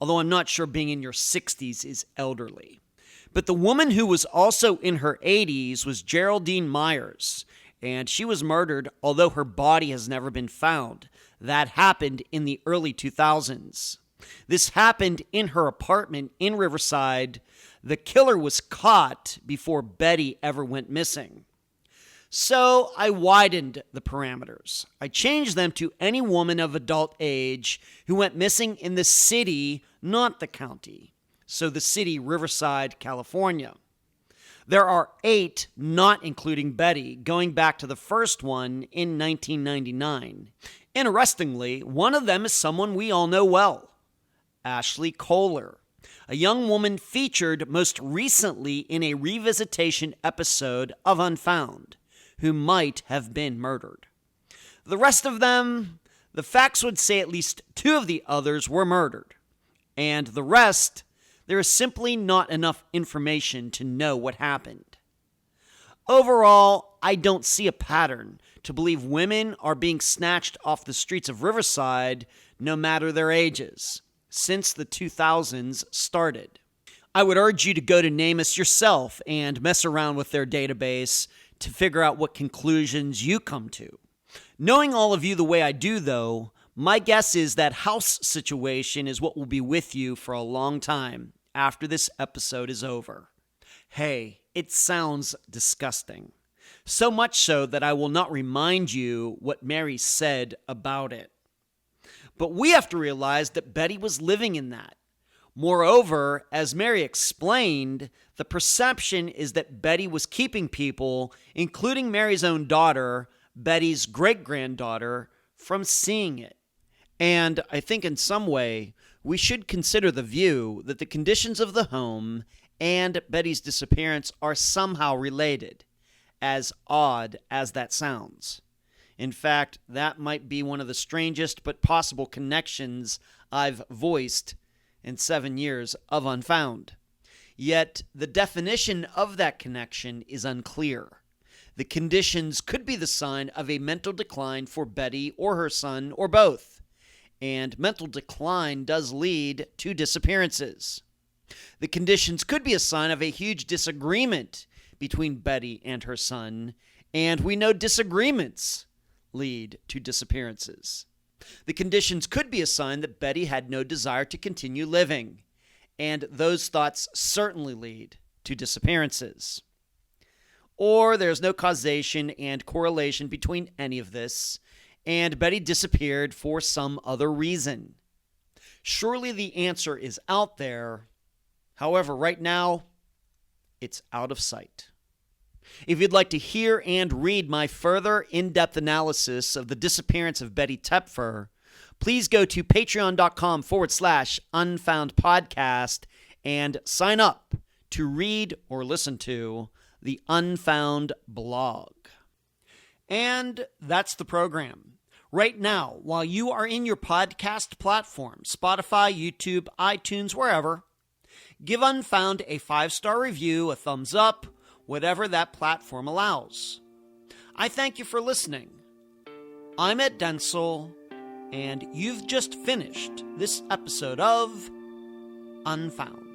Although I'm not sure being in your 60s is elderly. But the woman who was also in her 80s was Geraldine Myers, and she was murdered, although her body has never been found. That happened in the early 2000s. This happened in her apartment in Riverside. The killer was caught before Betty ever went missing. So I widened the parameters. I changed them to any woman of adult age who went missing in the city, not the county. So the city, Riverside, California. There are 8, not including Betty, going back to the first one in 1999. Interestingly, one of them is someone we all know well, Ashley Kohler, a young woman featured most recently in a revisitation episode of Unfound, who might have been murdered. The rest of them, the facts would say at least 2 of the others were murdered. And the rest, there is simply not enough information to know what happened. Overall, I don't see a pattern to believe women are being snatched off the streets of Riverside no matter their ages, since the 2000s started. I would urge you to go to NAMUS yourself and mess around with their database to figure out what conclusions you come to. Knowing all of you the way I do, though, my guess is that house situation is what will be with you for a long time after this episode is over. Hey, it sounds disgusting. So much so that I will not remind you what Mary said about it. But we have to realize that Betty was living in that. Moreover, as Mary explained, the perception is that Betty was keeping people, including Mary's own daughter, Betty's great-granddaughter, from seeing it. And I think in some way, we should consider the view that the conditions of the home and Betty's disappearance are somehow related, as odd as that sounds. In fact, that might be one of the strangest but possible connections I've voiced in 7 years of Unfound. Yet, the definition of that connection is unclear. The conditions could be the sign of a mental decline for Betty or her son, or both. And mental decline does lead to disappearances. The conditions could be a sign of a huge disagreement between Betty and her son, and we know disagreements lead to disappearances. The conditions could be a sign that Betty had no desire to continue living, and those thoughts certainly lead to disappearances. Or there's no causation and correlation between any of this, and Betty disappeared for some other reason. Surely the answer is out there. However, right now, it's out of sight. If you'd like to hear and read my further in-depth analysis of the disappearance of Betty Toepfer, please go to patreon.com/Unfound Podcast and sign up to read or listen to the Unfound blog. And that's the program. Right now, while you are in your podcast platform, Spotify, YouTube, iTunes, wherever, give Unfound a 5-star review, a thumbs up, whatever that platform allows. I thank you for listening. I'm Ed Densel, and you've just finished this episode of Unfound.